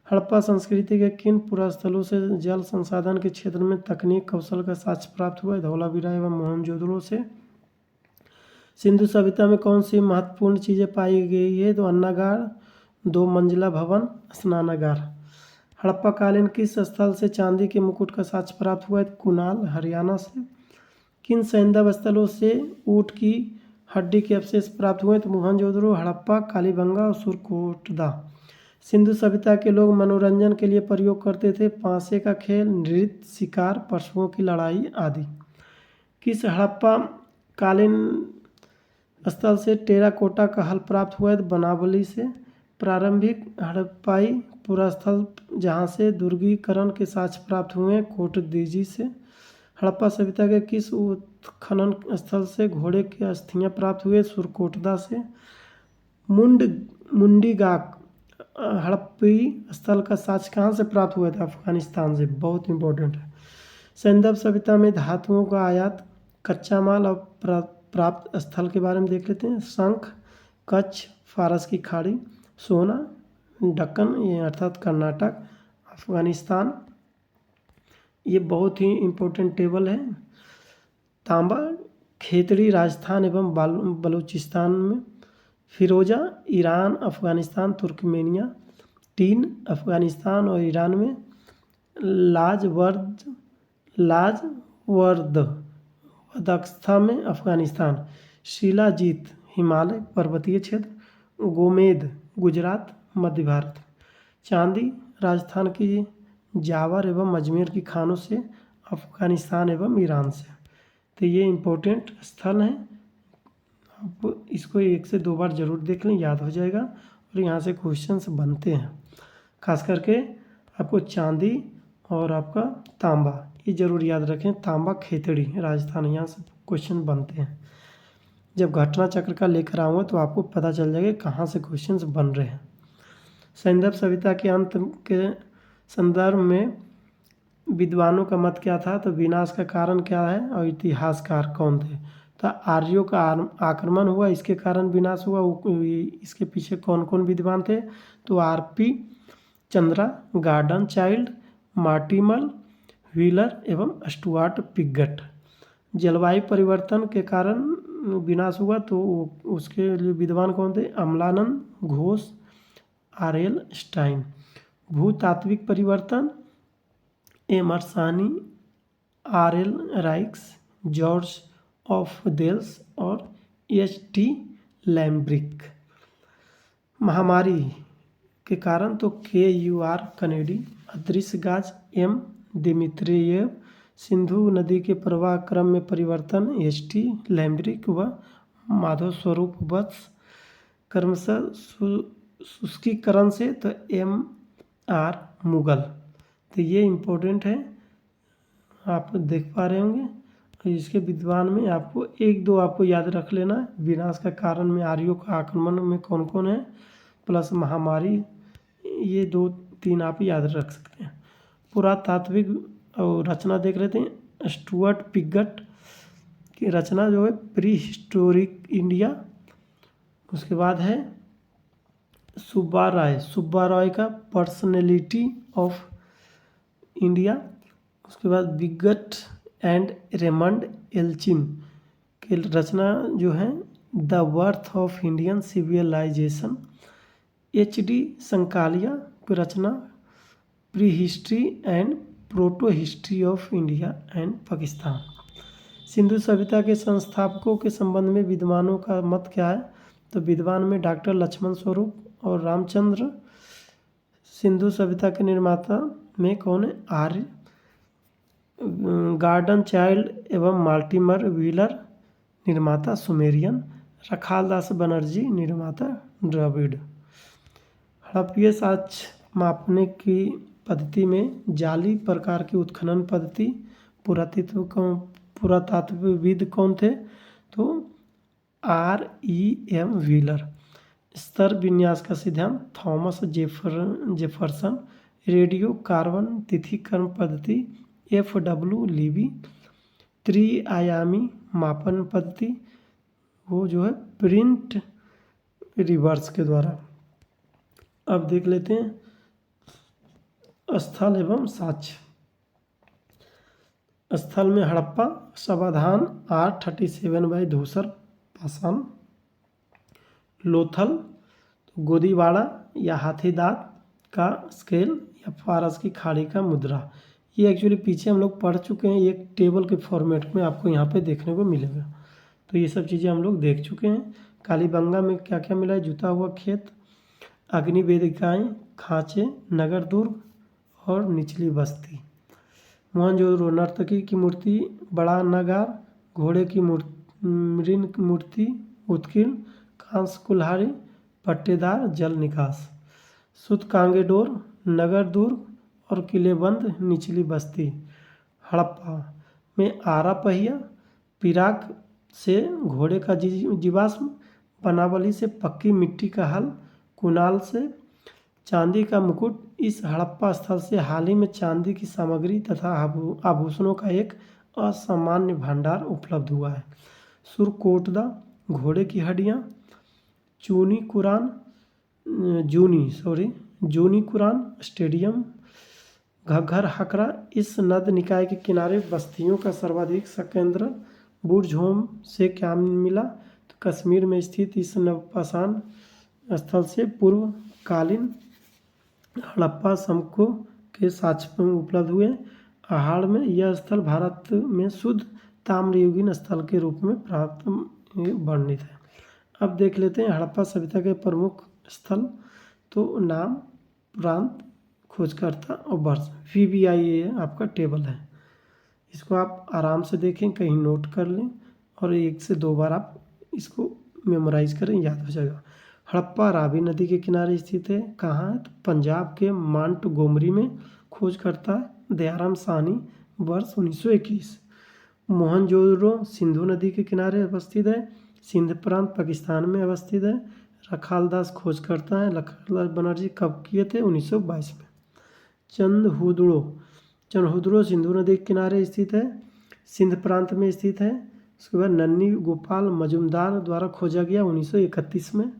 हड़प्पा संस्कृति के किन पुरास्थलों से जल संसाधन के क्षेत्र में तकनीक कौशल का साक्ष्य प्राप्त हुआ है? धौलावीरा एवं मोहनजोदड़ो से। सिंधु सभ्यता में कौन सी महत्वपूर्ण चीज़ें पाई गई है? तो अन्नागार, 2 मंजिला भवन, स्नानागार। हड़प्पा कालीन किस स्थल से चांदी के मुकुट का साक्ष्य प्राप्त हुआ है? कुनाल, हरियाणा से। किन सैंधव स्थलों से ऊँट की हड्डी के अवशेष प्राप्त हुए? तो मोहनजोदड़ो, हड़प्पा, कालीबंगा और सुरकोटदा। सिंधु सभ्यता के लोग मनोरंजन के लिए प्रयोग करते थे पांसे का खेल, नृत्य, शिकार, पशुओं की लड़ाई आदि। किस हड़प्पा कालीन स्थल से टेराकोटा का हल प्राप्त हुआ है? बनावली से। प्रारंभिक हड़प्पाई पुरास्थल जहाँ से दुर्गीकरण के साक्ष्य प्राप्त हुए हैं? कोटदीजी से। हड़प्पा सभ्यता के किस उत्खनन स्थल से घोड़े की अस्थियाँ प्राप्त हुए? सुरकोटदा से। मुंडीगाक हड़प्पी स्थल का साक्ष्य कहाँ से प्राप्त हुआ था? अफगानिस्तान से। बहुत इंपॉर्टेंट है। सैंधव सभ्यता में धातुओं का आयात, कच्चा माल और प्राप्त स्थल के बारे में देख लेते हैं। शंख, कच्छ, फारस की खाड़ी, सोना, दक्कन ये अर्थात कर्नाटक, अफगानिस्तान। ये बहुत ही इम्पोर्टेंट टेबल है। तांबा, खेतड़ी, राजस्थान एवं बलूचिस्तान में। फिरोजा, ईरान, अफगानिस्तान, तुर्कमेनिया। टीन, अफगानिस्तान और ईरान में। लाजवर्द वदख्स्ता में, अफगानिस्तान। शिलाजीत, हिमालय पर्वतीय क्षेत्र। गोमेद, गुजरात, मध्य भारत। चांदी, राजस्थान की जावर एवं अजमेर की खानों से, अफगानिस्तान एवं ईरान से। तो ये इम्पोर्टेंट स्थल हैं। आप इसको 1 से 2 बार जरूर देख लें, याद हो जाएगा। और यहाँ से क्वेश्चंस बनते हैं, खास करके आपको चांदी और आपका तांबा ये जरूर याद रखें। तांबा खेतड़ी राजस्थान, यहाँ से क्वेश्चन बनते हैं। जब घटना चक्र का लेकर आऊँगा तो आपको पता चल जाएगा कहाँ से क्वेश्चंस बन रहे हैं। सैंधव सभ्यता के अंत के संदर्भ में विद्वानों का मत क्या था? तो विनाश का कारण क्या है और इतिहासकार कौन थे? तो आर्यों का आक्रमण हुआ, इसके कारण विनाश हुआ। इसके पीछे कौन कौन विद्वान थे? तो RP Chandra, Gordon Childe, Mortimer, Wheeler एवं स्टुअर्ट पिगट। जलवायु परिवर्तन के कारण विनाश हुआ तो उसके लिए विद्वान कौन थे? Amalananda Ghosh, RL Stein. भूतात्विक परिवर्तन, एमरसानी, RL Raikes, George of Dales और एच.टी. लैम्ब्रिक। महामारी के कारण तो KUR कनेडी, अदृश्य गाज, M. दिमित्रियेव। सिंधु नदी के प्रवाह क्रम में परिवर्तन, एच.टी. लैम्ब्रिक व माधव स्वरूप वत्स। क्रमशः शुष्कीकरण से तो M.R. मुगल। तो ये इम्पोर्टेंट है, आप देख पा रहे होंगे। इसके विद्वान में आपको 1-2 आपको याद रख लेना है। विनाश का कारण में आर्यों का आक्रमण में कौन कौन है, प्लस महामारी, ये 2-3 आप याद रख सकते हैं। पुरातात्विक और रचना देख लेते हैं। स्टुअर्ट पिगट की रचना जो है प्री हिस्टोरिक इंडिया। उसके बाद है सुब्बा राय का पर्सनैलिटी ऑफ इंडिया। उसके बाद बिगट एंड रेमंड एल्चिन की रचना जो है the birth of Indian civilisation. HD Sankalia की रचना pre history and proto history of India and Pakistan. Sindhu सभ्यता के संस्थापकों के संबंध में विद्वानों का मत क्या है? तो विद्वान में डॉक्टर लक्ष्मण स्वरूप और रामचंद्र। सिंधु सभ्यता के निर्माता में कौन है? आर्य। गार्डन चाइल्ड एवं मार्टिमर व्हीलर निर्माता सुमेरियन। रखालदास बनर्जी निर्माता द्रविड़। हड़प्पीय साक्ष्य मापने की पद्धति में जाली प्रकार की उत्खनन पद्धति। पुरातत्वविद कौन थे? तो REM व्हीलर। स्तर विन्यास का सिद्धांत थॉमस जेफरसन। रेडियो कार्बन तिथिकरण पद्धति FW लीवी। त्रिआयामी मापन पद्धति वो जो है प्रिंट रिवर्स के द्वारा। अब देख लेते हैं स्थल एवं साक्ष्य। स्थल में हड़प्पा समाधान R37 बाई धूसर पाषाण। लोथल गोदीवाड़ा या हाथीदांत का स्केल या फारस की खाड़ी का मुद्रा। ये एक्चुअली पीछे हम लोग पढ़ चुके हैं, एक टेबल के फॉर्मेट में आपको यहाँ पे देखने को मिलेगा। तो ये सब चीज़ें हम लोग देख चुके हैं। कालीबंगा में क्या क्या मिला है? जुता हुआ खेत, अग्नि वेदिकाएँ, खांचे, नगर दुर्ग और निचली बस्ती। मोहनजोदड़ो नर्तकी की मूर्ति, बड़ा नगार, घोड़े की मृण मूर्ति, उत्कीर्ण, कांस्य कुल्हाड़ी, पट्टेदार जल निकास। सूतकांगेडोर, नगर दुर्ग और किलेबंद निचली बस्ती। हड़प्पा में आरा पहिया, पिराक से घोड़े का जीवाश्म, बनावली से पक्की मिट्टी का हल, कुनाल से चांदी का मुकुट। इस हड़प्पा स्थल से हाल ही में चांदी की सामग्री तथा आभूषणों का एक असामान्य भंडार उपलब्ध हुआ है। सुरकोटदा घोड़े की हड्डियाँ, जूनी कुरान स्टेडियम, घग्घर हकरा। इस नद निकाय के किनारे बस्तियों का सर्वाधिक संकेंद्रण। बुरझोम से क्या मिला? तो कश्मीर में स्थित इस नवपाषाण स्थल से पूर्वकालीन हड़प्पा स्मारकों के साक्ष्य उपलब्ध हुए। अहाड़ में यह स्थल भारत में शुद्ध ताम्रयुगीन स्थल के रूप में प्राप्त वर्णित है। अब देख लेते हैं हड़प्पा सभ्यता के प्रमुख स्थल। तो नाम, प्रांत, खोजकर्ता और वर्ष। VBI ये आपका टेबल है, इसको आप आराम से देखें, कहीं नोट कर लें और 1 से 2 बार आप इसको मेमोराइज करें, याद हो जाएगा। हड़प्पा रावी नदी के किनारे स्थित है। कहाँ है? तो पंजाब के मांटगोमरी में। खोजकर्ता दयाराम साहनी, वर्ष 1921। मोहनजोदड़ो सिंधु नदी के किनारे अवस्थित है। सिंध प्रांत पाकिस्तान में अवस्थित है। रखालदास खोजकर्ता है। रखालदास बनर्जी कब किए थे? 1922 में। चंदहुदड़ो सिंधु नदी के किनारे स्थित है, सिंध प्रांत में स्थित है। उसके बाद नन्नी गोपाल मजुमदार द्वारा खोजा गया 1931 में।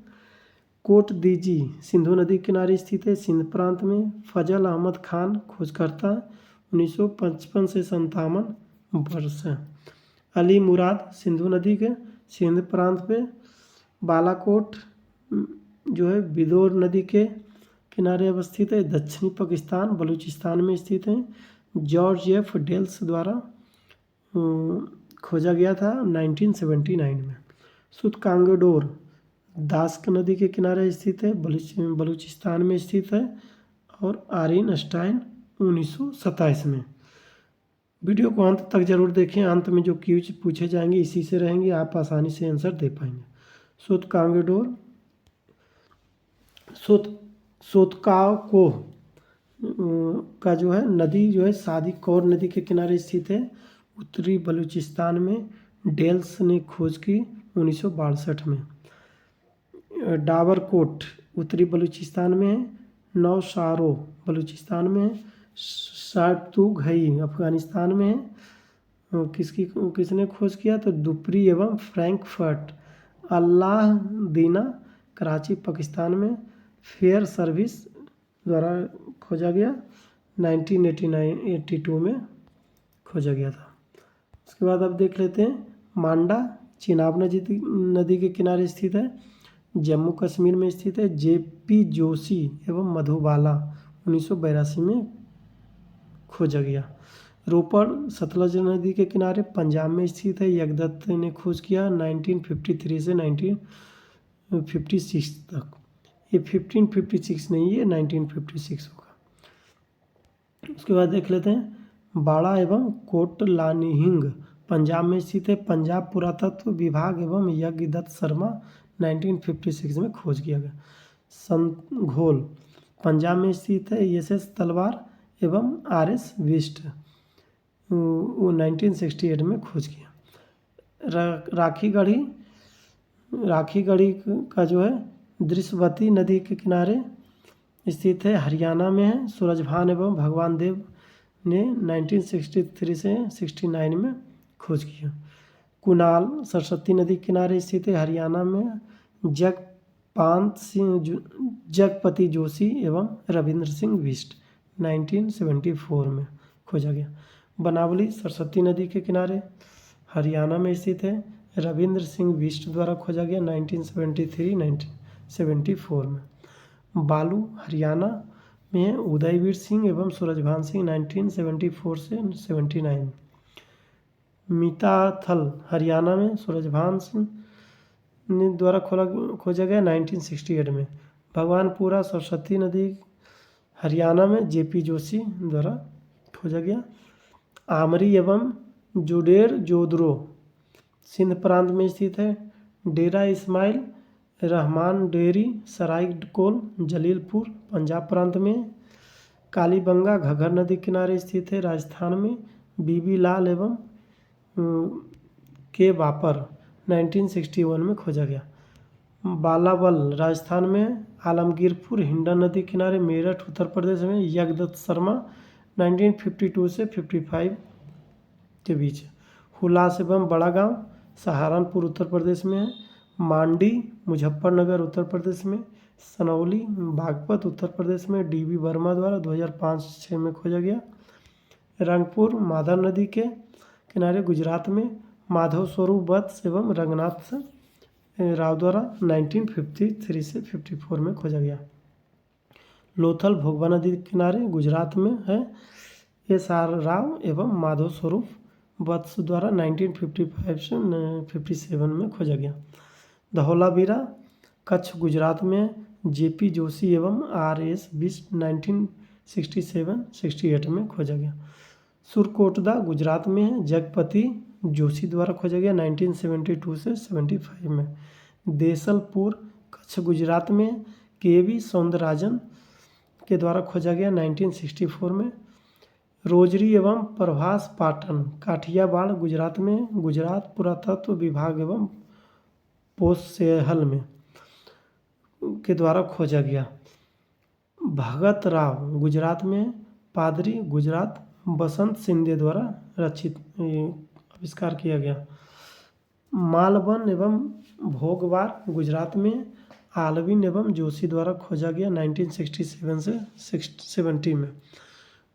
कोट दीजी सिंधु नदी के किनारे स्थित है, सिंध प्रांत में। फजल अहमद खान खोजकर्ता 1955 से 57 वर्ष है। अली मुराद सिंधु नदी के सिंध प्रांत पे। बालाकोट जो है बिदोर नदी के किनारे अवस्थित है, दक्षिणी पाकिस्तान बलूचिस्तान में स्थित है। George F. डेल्स द्वारा खोजा गया था 1979 में। सूतकांगेडोर दास्क नदी के किनारे स्थित है, बलूचिस्तान में स्थित है। और आइंस्टाइन 1927 में। वीडियो को अंत तक जरूर देखें, अंत में जो क्यूज पूछे जाएंगे इसी से रहेंगे, आप आसानी से आंसर दे पाएंगे। सूतकांगेडोर सोतकाकोह का जो है नदी जो है सादी कौर नदी के किनारे स्थित है, उत्तरी बलूचिस्तान में। डेल्स ने खोज की 1962 में। डाबरकोट उत्तरी बलूचिस्तान में है। नौशारो बलूचिस्तान में है। सार्तुघई अफगानिस्तान में है। किसने खोज किया? तो दुपरी एवं फ्रैंकफर्ट। अल्लादीना कराची पाकिस्तान में फेयर सर्विस द्वारा खोजा गया, 1982 में खोजा गया था। उसके बाद अब देख लेते हैं मांडा चिनाब नदी के किनारे स्थित है, जम्मू कश्मीर में स्थित है। जेपी जोशी एवं मधुबाला 1982 में खोजा गया। रोपड़ सतलज नदी के किनारे पंजाब में स्थित है, यगदत्त ने खोज किया 1953 से 1956 तक। ये 1556 नहीं, ये 1956 होगा। उसके बाद देख लेते हैं बाड़ा एवं कोटलानिहिंग पंजाब में स्थित है, पंजाब पुरातत्व विभाग एवं यज्ञदत्त शर्मा 1956 में खोज किया गया। संघोल पंजाब में स्थित है, एस तलवार एवं RS विस्ट वो 1968 में खोज किया। राखीगढ़ी का जो है दृश्यवती नदी के किनारे स्थित है, हरियाणा में है। सूरजभान एवं भगवान देव ने 1963 से 69 में खोज किया। कुनाल सरस्वती नदी के किनारे स्थित है, हरियाणा में। जगपति जोशी एवं रविंद्र सिंह बिष्ट 1974 में खोजा गया। बनावली सरस्वती नदी के किनारे हरियाणा में स्थित है, रविंद्र सिंह बिष्ट द्वारा खोजा गया 1973-1974 में। बालू हरियाणा में है, उदयवीर सिंह एवं सूरजभान सिंह 1974 से 79। मीताथल हरियाणा में सूरजभान सिंह द्वारा खोजा गया 1968 में। भगवानपुरा सरस्वती नदी हरियाणा में JP जोशी द्वारा खोजा गया। आमरी एवं जुडेर जोधरो सिंध प्रांत में स्थित है। डेरा इस्माइल रहमान डेरी सरायकोल जलीलपुर पंजाब प्रांत में। कालीबंगा घग्गर नदी किनारे स्थित है, राजस्थान में। बीबी लाल एवं के बापर 1961 में खोजा गया। बालाबल राजस्थान में। आलमगीरपुर हिंडन नदी किनारे मेरठ उत्तर प्रदेश में। यज्ञदत्त शर्मा 1952 से 55 के बीच। हुलास एवं बड़ा गांव सहारनपुर उत्तर प्रदेश में है। मांडी मुजफ्फरनगर उत्तर प्रदेश में। सनौली बागपत उत्तर प्रदेश में। DB वर्मा द्वारा 2005-06 में खोजा गया। रंगपुर माधव नदी के किनारे गुजरात में। माधव स्वरूप वत्स एवं रंगनाथ राव द्वारा 1953 से 54 में खोजा गया। लोथल भोगवा नदी के किनारे गुजरात में है, SR राव एवं माधव स्वरूप वत्स द्वारा 1955 से 57 में खोजा गया। धौलावीरा कच्छ गुजरात में। JP जोशी एवं RS बिष्ट 1967-68 में खोजा गया। सुरकोटदा गुजरात में है, जगपति जोशी द्वारा खोजा गया 1972 से 75 में। देसलपुर कच्छ गुजरात में। KV सौंदरराजन के द्वारा खोजा गया 1964 में। रोजरी एवं प्रभास पाटन काठियावाड़ गुजरात में। गुजरात पुरातत्व विभाग एवं पोसेहल में के द्वारा खोजा गया। भगत राव गुजरात में। पादरी गुजरात बसंत सिंधे द्वारा रचित आविष्कार किया गया। मालवन एवं भोगवार गुजरात में। आलविन एवं जोशी द्वारा खोजा गया 1967 से 70 में।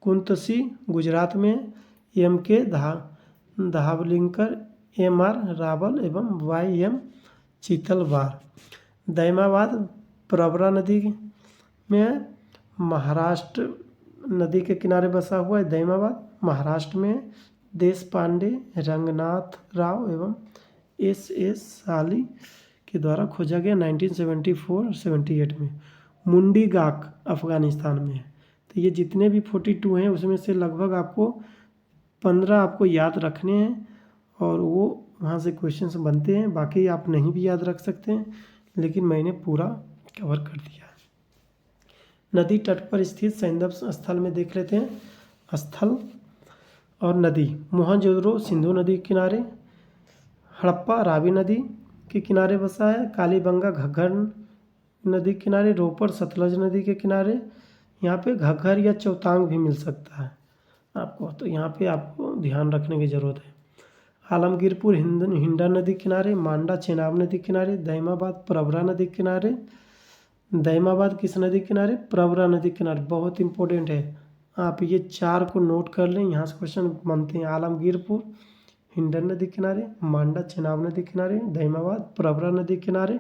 कुंतसी गुजरात में। MK धावलिंकर, MR रावल एवं YM चीतलवार। दैमाबाद प्रवरा नदी में। महाराष्ट्र नदी के किनारे बसा हुआ है दैमाबाद, महाराष्ट्र में। देश पांडे, रंगनाथ राव एवं SS साली के द्वारा खोजा गया 1974-78 में। मुंडी गाक अफगानिस्तान में है। तो ये जितने भी 42 हैं उसमें से लगभग आपको 15 आपको याद रखने हैं और वो वहाँ से क्वेश्चंस बनते हैं। बाकी आप नहीं भी याद रख सकते हैं, लेकिन मैंने पूरा कवर कर दिया है। नदी तट पर स्थित सैंदव स्थल में देख लेते हैं। स्थल और नदी। मोहनजोदड़ो सिंधु नदी के किनारे। हड़प्पा रावी नदी के किनारे बसा है। कालीबंगा घग्गर नदी के किनारे। रोपड़ सतलज नदी के किनारे। यहाँ पे घग्गर या चौतांग भी मिल सकता है आपको, तो यहाँ पे आपको ध्यान रखने की ज़रूरत है। आलमगीरपुर हिंडन नदी किनारे, मांडा चेनाब नदी किनारे, दैमाबाद प्रवरा नदी किनारे। दैमाबाद किस नदी किनारे? प्रवरा नदी किनारे। बहुत इंपॉर्टेंट है, आप ये 4 को नोट कर लें, यहाँ से क्वेश्चन बनते हैं। आलमगीरपुर हिंडन नदी किनारे, मांडा चेनाब नदी किनारे, दैमाबाद प्रवरा नदी किनारे,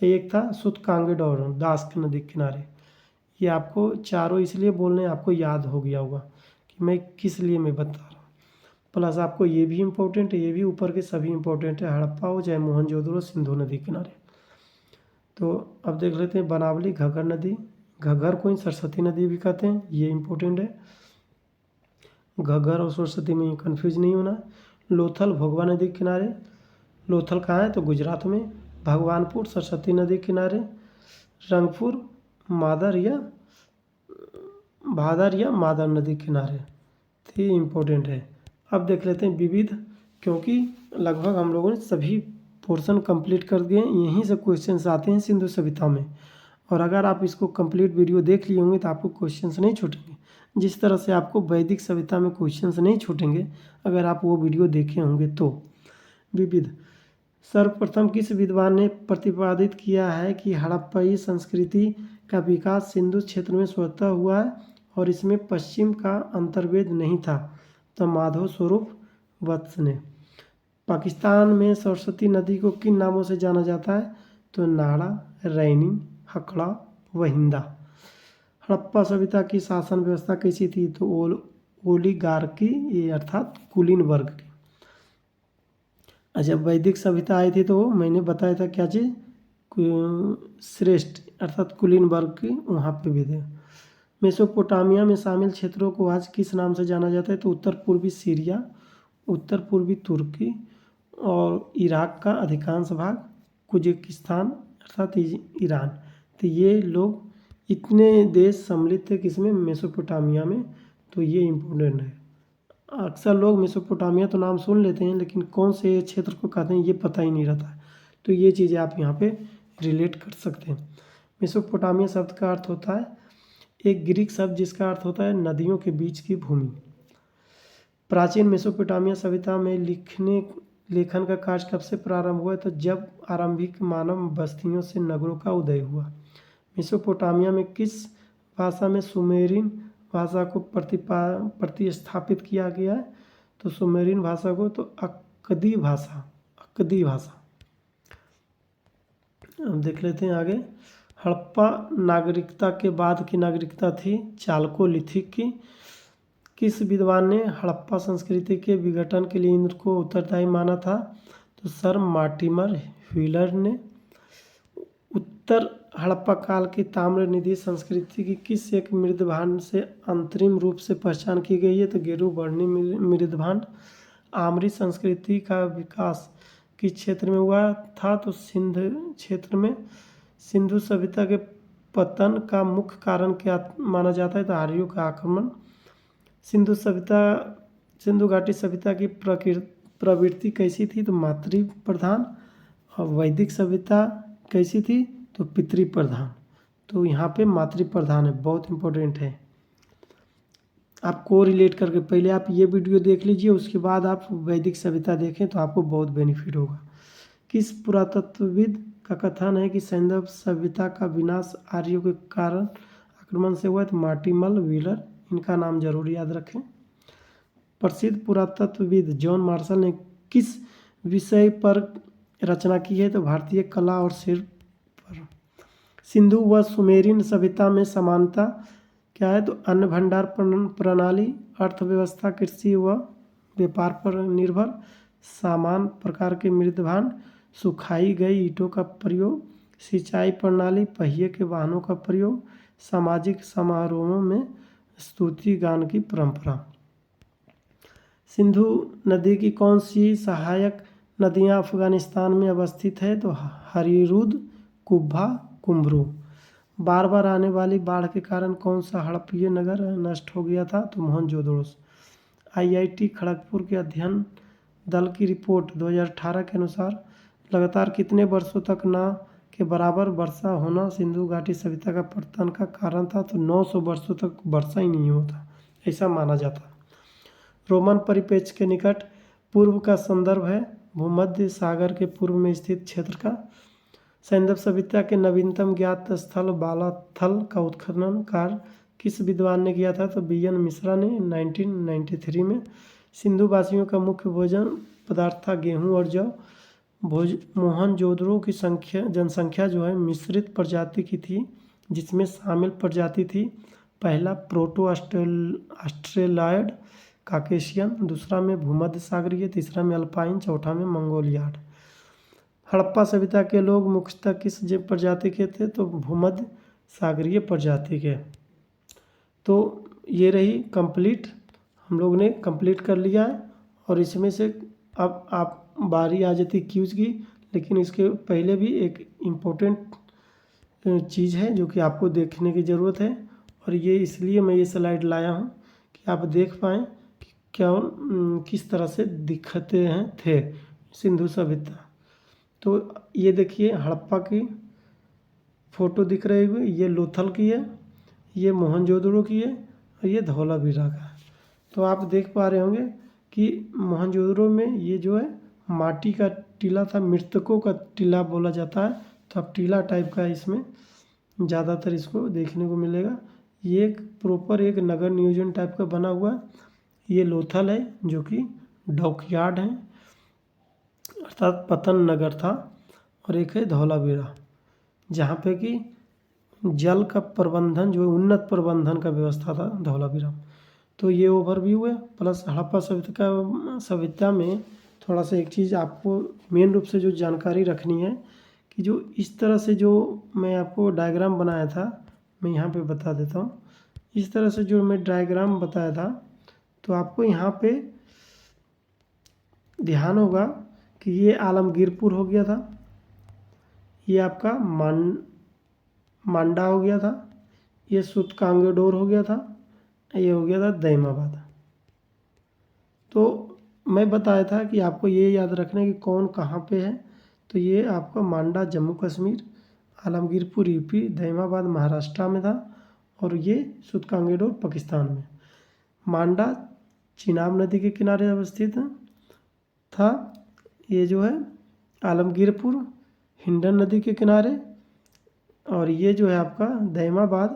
एक था सुतकांगेडौर दास की नदी किनारे। ये आपको चारों इसलिए बोलने आपको याद हो गया होगा कि मैं किस लिए मैं बता रहा हूँ। प्लस आपको ये भी इम्पोर्टेंट है, ये भी ऊपर के सभी इम्पोर्टेंट है, हड़प्पा हो चाहे मोहनजोदड़ो, सिंधु नदी किनारे। तो अब देख लेते हैं बनावली घग्गर नदी। घग्गर को ही सरस्वती नदी भी कहते हैं, ये इम्पोर्टेंट है। घग्गर और सरस्वती में कन्फ्यूज नहीं होना। लोथल भोगवा नदी किनारे। लोथल कहाँ है? तो गुजरात में। भगवानपुर सरस्वती नदी किनारे। रंगपुर भादर या मादर नदी किनारे। तो ये इम्पोर्टेंट है। अब देख लेते हैं विविध, क्योंकि लगभग हम लोगों ने सभी पोर्शन कंप्लीट कर दिए, यहीं से क्वेश्चंस आते हैं सिंधु सभ्यता में। और अगर आप इसको कंप्लीट वीडियो देख लिए होंगे तो आपको क्वेश्चंस नहीं छूटेंगे, जिस तरह से आपको वैदिक सभ्यता में क्वेश्चंस नहीं छूटेंगे अगर आप वो वीडियो देखे होंगे तो। विविध, सर्वप्रथम किस विद्वान ने प्रतिपादित किया है कि हड़प्पई संस्कृति का विकास सिंधु क्षेत्र में स्वतः हुआ है और इसमें पश्चिम का अंतर्वेद नहीं था? तो माधव स्वरूप वत्स ने। पाकिस्तान में सरस्वती नदी को किन नामों से जाना जाता है? तो नाड़ा, रैनी, हकड़ा, वहिंदा। हड़प्पा सभ्यता की शासन व्यवस्था कैसी थी? तो ओलिगार्की, ये अर्थात कुलीन वर्ग की। जब वैदिक सभ्यता आई थी तो मैंने बताया था क्या चीज़? श्रेष्ठ अर्थात कुलीन वर्ग की वहाँ पे भी थे। मेसोपोटामिया में शामिल क्षेत्रों को आज किस नाम से जाना जाता है? तो उत्तर पूर्वी सीरिया, उत्तर पूर्वी तुर्की और इराक का अधिकांश भाग, कुजिकिस्तान अर्थात ईरान। तो ये लोग इतने देश सम्मिलित थे किसमें? मेसोपोटामिया में। तो ये इम्पोर्टेंट है। अक्सर लोग मेसोपोटामिया तो नाम सुन लेते हैं लेकिन कौन से क्षेत्र को कहते हैं ये पता ही नहीं रहता है, तो ये चीज़ें आप यहाँ पे रिलेट कर सकते हैं। मेसोपोटामिया शब्द का अर्थ होता है एक ग्रीक शब्द जिसका अर्थ होता है नदियों के बीच की भूमि। प्राचीन मेसोपोटामिया सभ्यता में लेखन का कार्य कब से प्रारंभ हुआ? तो जब आरंभिक मानव बस्तियों से नगरों का उदय हुआ। मेसोपोटामिया में किस भाषा में सुमेरियन भाषा को प्रतिस्थापित किया गया है? तो सुमेरियन भाषा को तो अक्कदी भाषा। अब देख लेते हैं आगे। हड़प्पा नागरिकता के बाद की नागरिकता थी चालकोलिथिक की। किस विद्वान ने हड़प्पा संस्कृति के विघटन के लिए इंद्र को उत्तरदायी माना था? तो सर मार्टिमर व्हीलर ने। उत्तर हड़प्पा काल की ताम्र निधि संस्कृति की किस एक मृदभांड से अंतरिम रूप से पहचान की गई है? तो गेरुबर्णी मृदभांड। आमरी संस्कृति का विकास किस क्षेत्र में हुआ था? तो सिंध क्षेत्र में। सिंधु सभ्यता के पतन का मुख्य कारण क्या माना जाता है? तो आर्यों का आक्रमण। सिंधु घाटी सभ्यता की प्रवृत्ति कैसी थी? तो मातृ प्रधान। और वैदिक सभ्यता कैसी थी? तो पितृ प्रधान। तो यहाँ पे मातृ प्रधान है, बहुत इंपॉर्टेंट है। आपको रिलेट करके पहले आप ये वीडियो देख लीजिए, उसके बाद आप वैदिक सभ्यता देखें तो आपको बहुत बेनिफिट होगा। किस पुरातत्वविद का कथन है कि सिंधु सभ्यता का विनाश आर्यों के कारण आक्रमण से हुआ? तो मार्टिमर व्हीलर, इनका नाम जरूर याद रखें। प्रसिद्ध पुरातत्वविद जॉन मार्शल ने किस विषय पर रचना की है? तो भारतीय कला और शिल्प पर। सिंधु व सुमेरियन सभ्यता में समानता क्या है? तो अन्न भंडार प्रणाली, अर्थव्यवस्था कृषि व व्यापार पर निर्भर, समान प्रकार के मृदभांड, सुखाई गई ईंटों का प्रयोग, सिंचाई प्रणाली, पहिए के वाहनों का प्रयोग, सामाजिक समारोहों में स्तुति गान की परंपरा। सिंधु नदी की कौन सी सहायक नदियां अफगानिस्तान में अवस्थित है? तो हरिरुद, कुब्बा, कुम्भरू। बार बार आने वाली बाढ़ के कारण कौन सा हड़प्पीय नगर नष्ट हो गया था? तो मोहनजोदड़ो। IIT खड़गपुर के अध्ययन दल की रिपोर्ट 2018 के अनुसार लगातार कितने वर्षों तक न के बराबर वर्षा होना सिंधु घाटी सभ्यता का पतन का कारण था। तो 900 वर्षों तक वर्षा ही नहीं होता, ऐसा माना जाता। रोमन परिप्रेक्ष्य के निकट पूर्व का संदर्भ है भूमध्य सागर के पूर्व में स्थित क्षेत्र का। सैंधव सभ्यता के नवीनतम ज्ञात स्थल बालाथल का उत्खनन कार्य किस विद्वान ने किया था? तो बी.एन. मिश्रा ने 1993 में। सिंधु वासियों का मुख्य भोजन पदार्थ था गेहूँ और जौ। मोहनजोदड़ो की जनसंख्या जो है मिश्रित प्रजाति की थी, जिसमें शामिल प्रजाति थी पहला प्रोटो ऑस्ट्रेलॉयड काकेशियन, दूसरा में भूमध्य सागरीय, तीसरा में अल्पाइन, चौथा में मंगोलियाड। हड़प्पा सभ्यता के लोग मुख्यतः किस प्रजाति के थे? तो भूमध्य सागरीय प्रजाति के। तो ये रही कंप्लीट, हम लोग ने कंप्लीट कर लिया है। और इसमें से अब आप बारी आ जाती क्यूज की, लेकिन इसके पहले भी एक इम्पोर्टेंट चीज़ है जो कि आपको देखने की ज़रूरत है। और ये इसलिए मैं ये स्लाइड लाया हूँ कि आप देख पाएँ कि क्या किस तरह से दिखते हैं थे सिंधु सभ्यता। तो ये देखिए हड़प्पा की फ़ोटो दिख रही है, ये लोथल की है, ये मोहनजोदड़ो की है और ये धौलावीरा का है। तो आप देख पा रहे होंगे कि मोहनजोदड़ो में ये जो है माटी का टीला था, मृतकों का टीला बोला जाता है। तो अब टीला टाइप का इसमें ज़्यादातर इसको देखने को मिलेगा। ये एक प्रॉपर एक नगर नियोजन टाइप का बना हुआ है। ये लोथल है जो कि डॉकयार्ड है, अर्थात पतन नगर था। और एक है धौलावीरा जहाँ पे कि जल का प्रबंधन जो उन्नत प्रबंधन का व्यवस्था था धौलावीरा। तो ये ओवरव्यू है। प्लस हड़प्पा सभ्यता में थोड़ा सा एक चीज़ आपको मेन रूप से जो जानकारी रखनी है कि जो इस तरह से जो मैं आपको डायग्राम बनाया था, मैं यहाँ पे बता देता हूँ। इस तरह से जो मैं डायग्राम बताया था, तो आपको यहाँ पे ध्यान होगा कि ये आलमगीरपुर हो गया था, ये आपका मांडा हो गया था, ये सूतकांगेडोर हो गया था, ये हो गया था दैमाबाद। तो मैं बताया था कि आपको ये याद रखना है कि कौन कहाँ पे है। तो ये आपका मांडा जम्मू कश्मीर, आलमगीरपुर यूपी, दैमाबाद महाराष्ट्र में था और ये सूतकांगेडोर पाकिस्तान में। मांडा चिनाब नदी के किनारे अवस्थित था। ये जो है आलमगीरपुर हिंडन नदी के किनारे, और ये जो है आपका दैमाबाद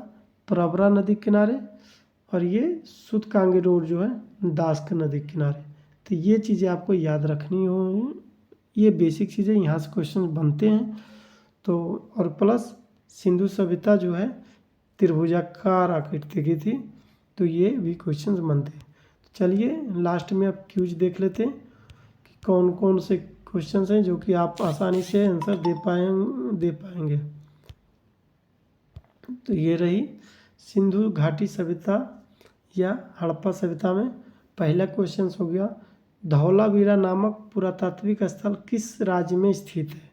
प्रवरा नदी के किनारे, और ये सूतकांगेडोर जो है दास्क नदी के किनारे। तो ये चीज़ें आपको याद रखनी हो, ये बेसिक चीज़ें यहाँ से क्वेश्चन बनते हैं। तो और प्लस सिंधु सभ्यता जो है त्रिभुजाकार आकृति की थी, तो ये भी क्वेश्चन बनते हैं। तो चलिए लास्ट में आप क्यूज देख लेते हैं कि कौन कौन से क्वेश्चन हैं जो कि आप आसानी से आंसर दे पाएंगे। तो ये रही सिंधु घाटी सभ्यता या हड़प्पा सभ्यता में पहला क्वेश्चन हो गया, धौलावीरा नामक पुरातात्विक स्थल किस राज्य में स्थित है?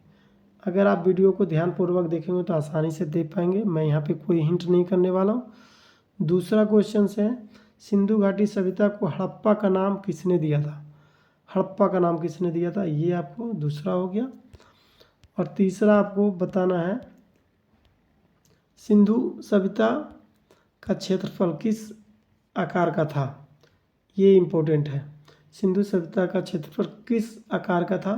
अगर आप वीडियो को ध्यानपूर्वक देखेंगे तो आसानी से देख पाएंगे, मैं यहाँ पे कोई हिंट नहीं करने वाला हूँ। दूसरा क्वेश्चन है, सिंधु घाटी सभ्यता को हड़प्पा का नाम किसने दिया था? हड़प्पा का नाम किसने दिया था, ये आपको दूसरा हो गया। और तीसरा आपको बताना है, सिंधु सभ्यता का क्षेत्रफल किस आकार का था? ये इम्पोर्टेंट है, सिंधु सभ्यता का क्षेत्रफल किस आकार का था?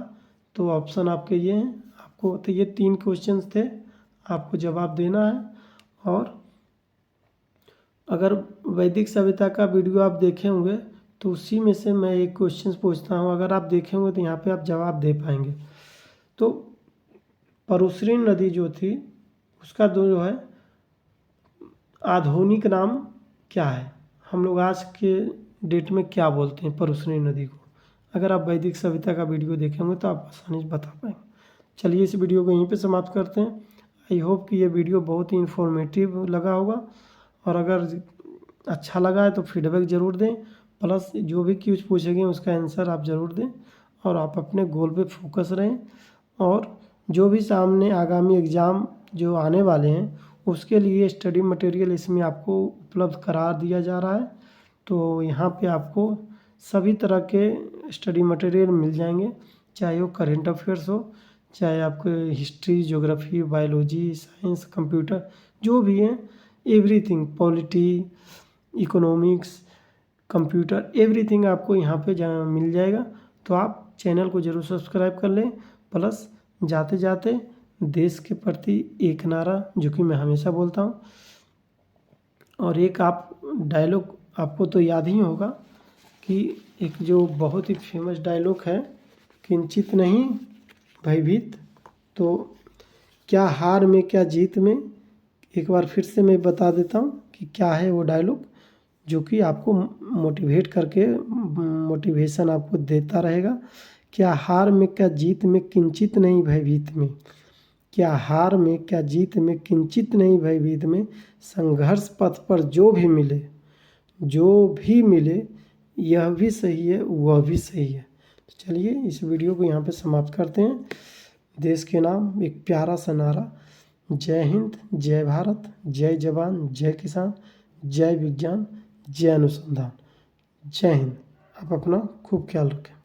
तो ऑप्शन आपके ये हैं। आपको तो ये 3 क्वेश्चंस थे, आपको जवाब देना है। और अगर वैदिक सभ्यता का वीडियो आप देखे होंगे तो उसी में से मैं एक क्वेश्चन पूछता हूँ, अगर आप देखे होंगे तो यहाँ पे आप जवाब दे पाएंगे। तो परुश्री नदी जो थी उसका जो है आधुनिक नाम क्या है? हम लोग आज के डेट में क्या बोलते हैं परुश्री नदी को? अगर आप वैदिक सभ्यता का वीडियो देखेंगे तो आप आसानी से बता पाएंगे। चलिए इस वीडियो को यहीं पे समाप्त करते हैं। आई होप कि ये वीडियो बहुत ही इन्फॉर्मेटिव लगा होगा, और अगर अच्छा लगा है तो फीडबैक ज़रूर दें। प्लस जो भी क्यूज पूछेंगे उसका आंसर आप ज़रूर दें, और आप अपने गोल पे फोकस रहें। और जो भी सामने आगामी एग्ज़ाम जो आने वाले हैं उसके लिए स्टडी मटेरियल इसमें आपको उपलब्ध करा दिया जा रहा है। तो यहाँ पे आपको सभी तरह के स्टडी मटेरियल मिल जाएंगे, चाहे वो करेंट अफेयर्स हो, चाहे आपको history, geography, biology, science, computer, जो भी है everything, polity, economics, computer, everything आपको यहाँ पे मिल जाएगा। तो आप चैनल को ज़रूर सब्सक्राइब कर लें। प्लस जाते जाते देश के प्रति एक नारा, जो कि मैं हमेशा बोलता हूँ, और एक आप डायलॉग आपको तो याद ही होगा कि एक जो बहुत ही फेमस डायलॉग है, किंचित नहीं भयभीत। तो क्या हार में क्या जीत में, एक बार फिर से मैं बता देता हूँ कि क्या है वो डायलॉग, जो कि आपको मोटिवेट करके मोटिवेशन आपको देता रहेगा। क्या हार में क्या जीत में किंचित नहीं भयभीत में, क्या हार में क्या जीत में किंचित नहीं भयभीत में, संघर्ष पथ पर जो भी मिले यह भी सही है वह भी सही है। तो चलिए इस वीडियो को यहाँ पे समाप्त करते हैं। देश के नाम एक प्यारा सा नारा, जय हिंद, जय भारत, जय जवान, जय किसान, जय विज्ञान, जय अनुसंधान, जय हिंद। आप अपना खूब ख्याल रखें।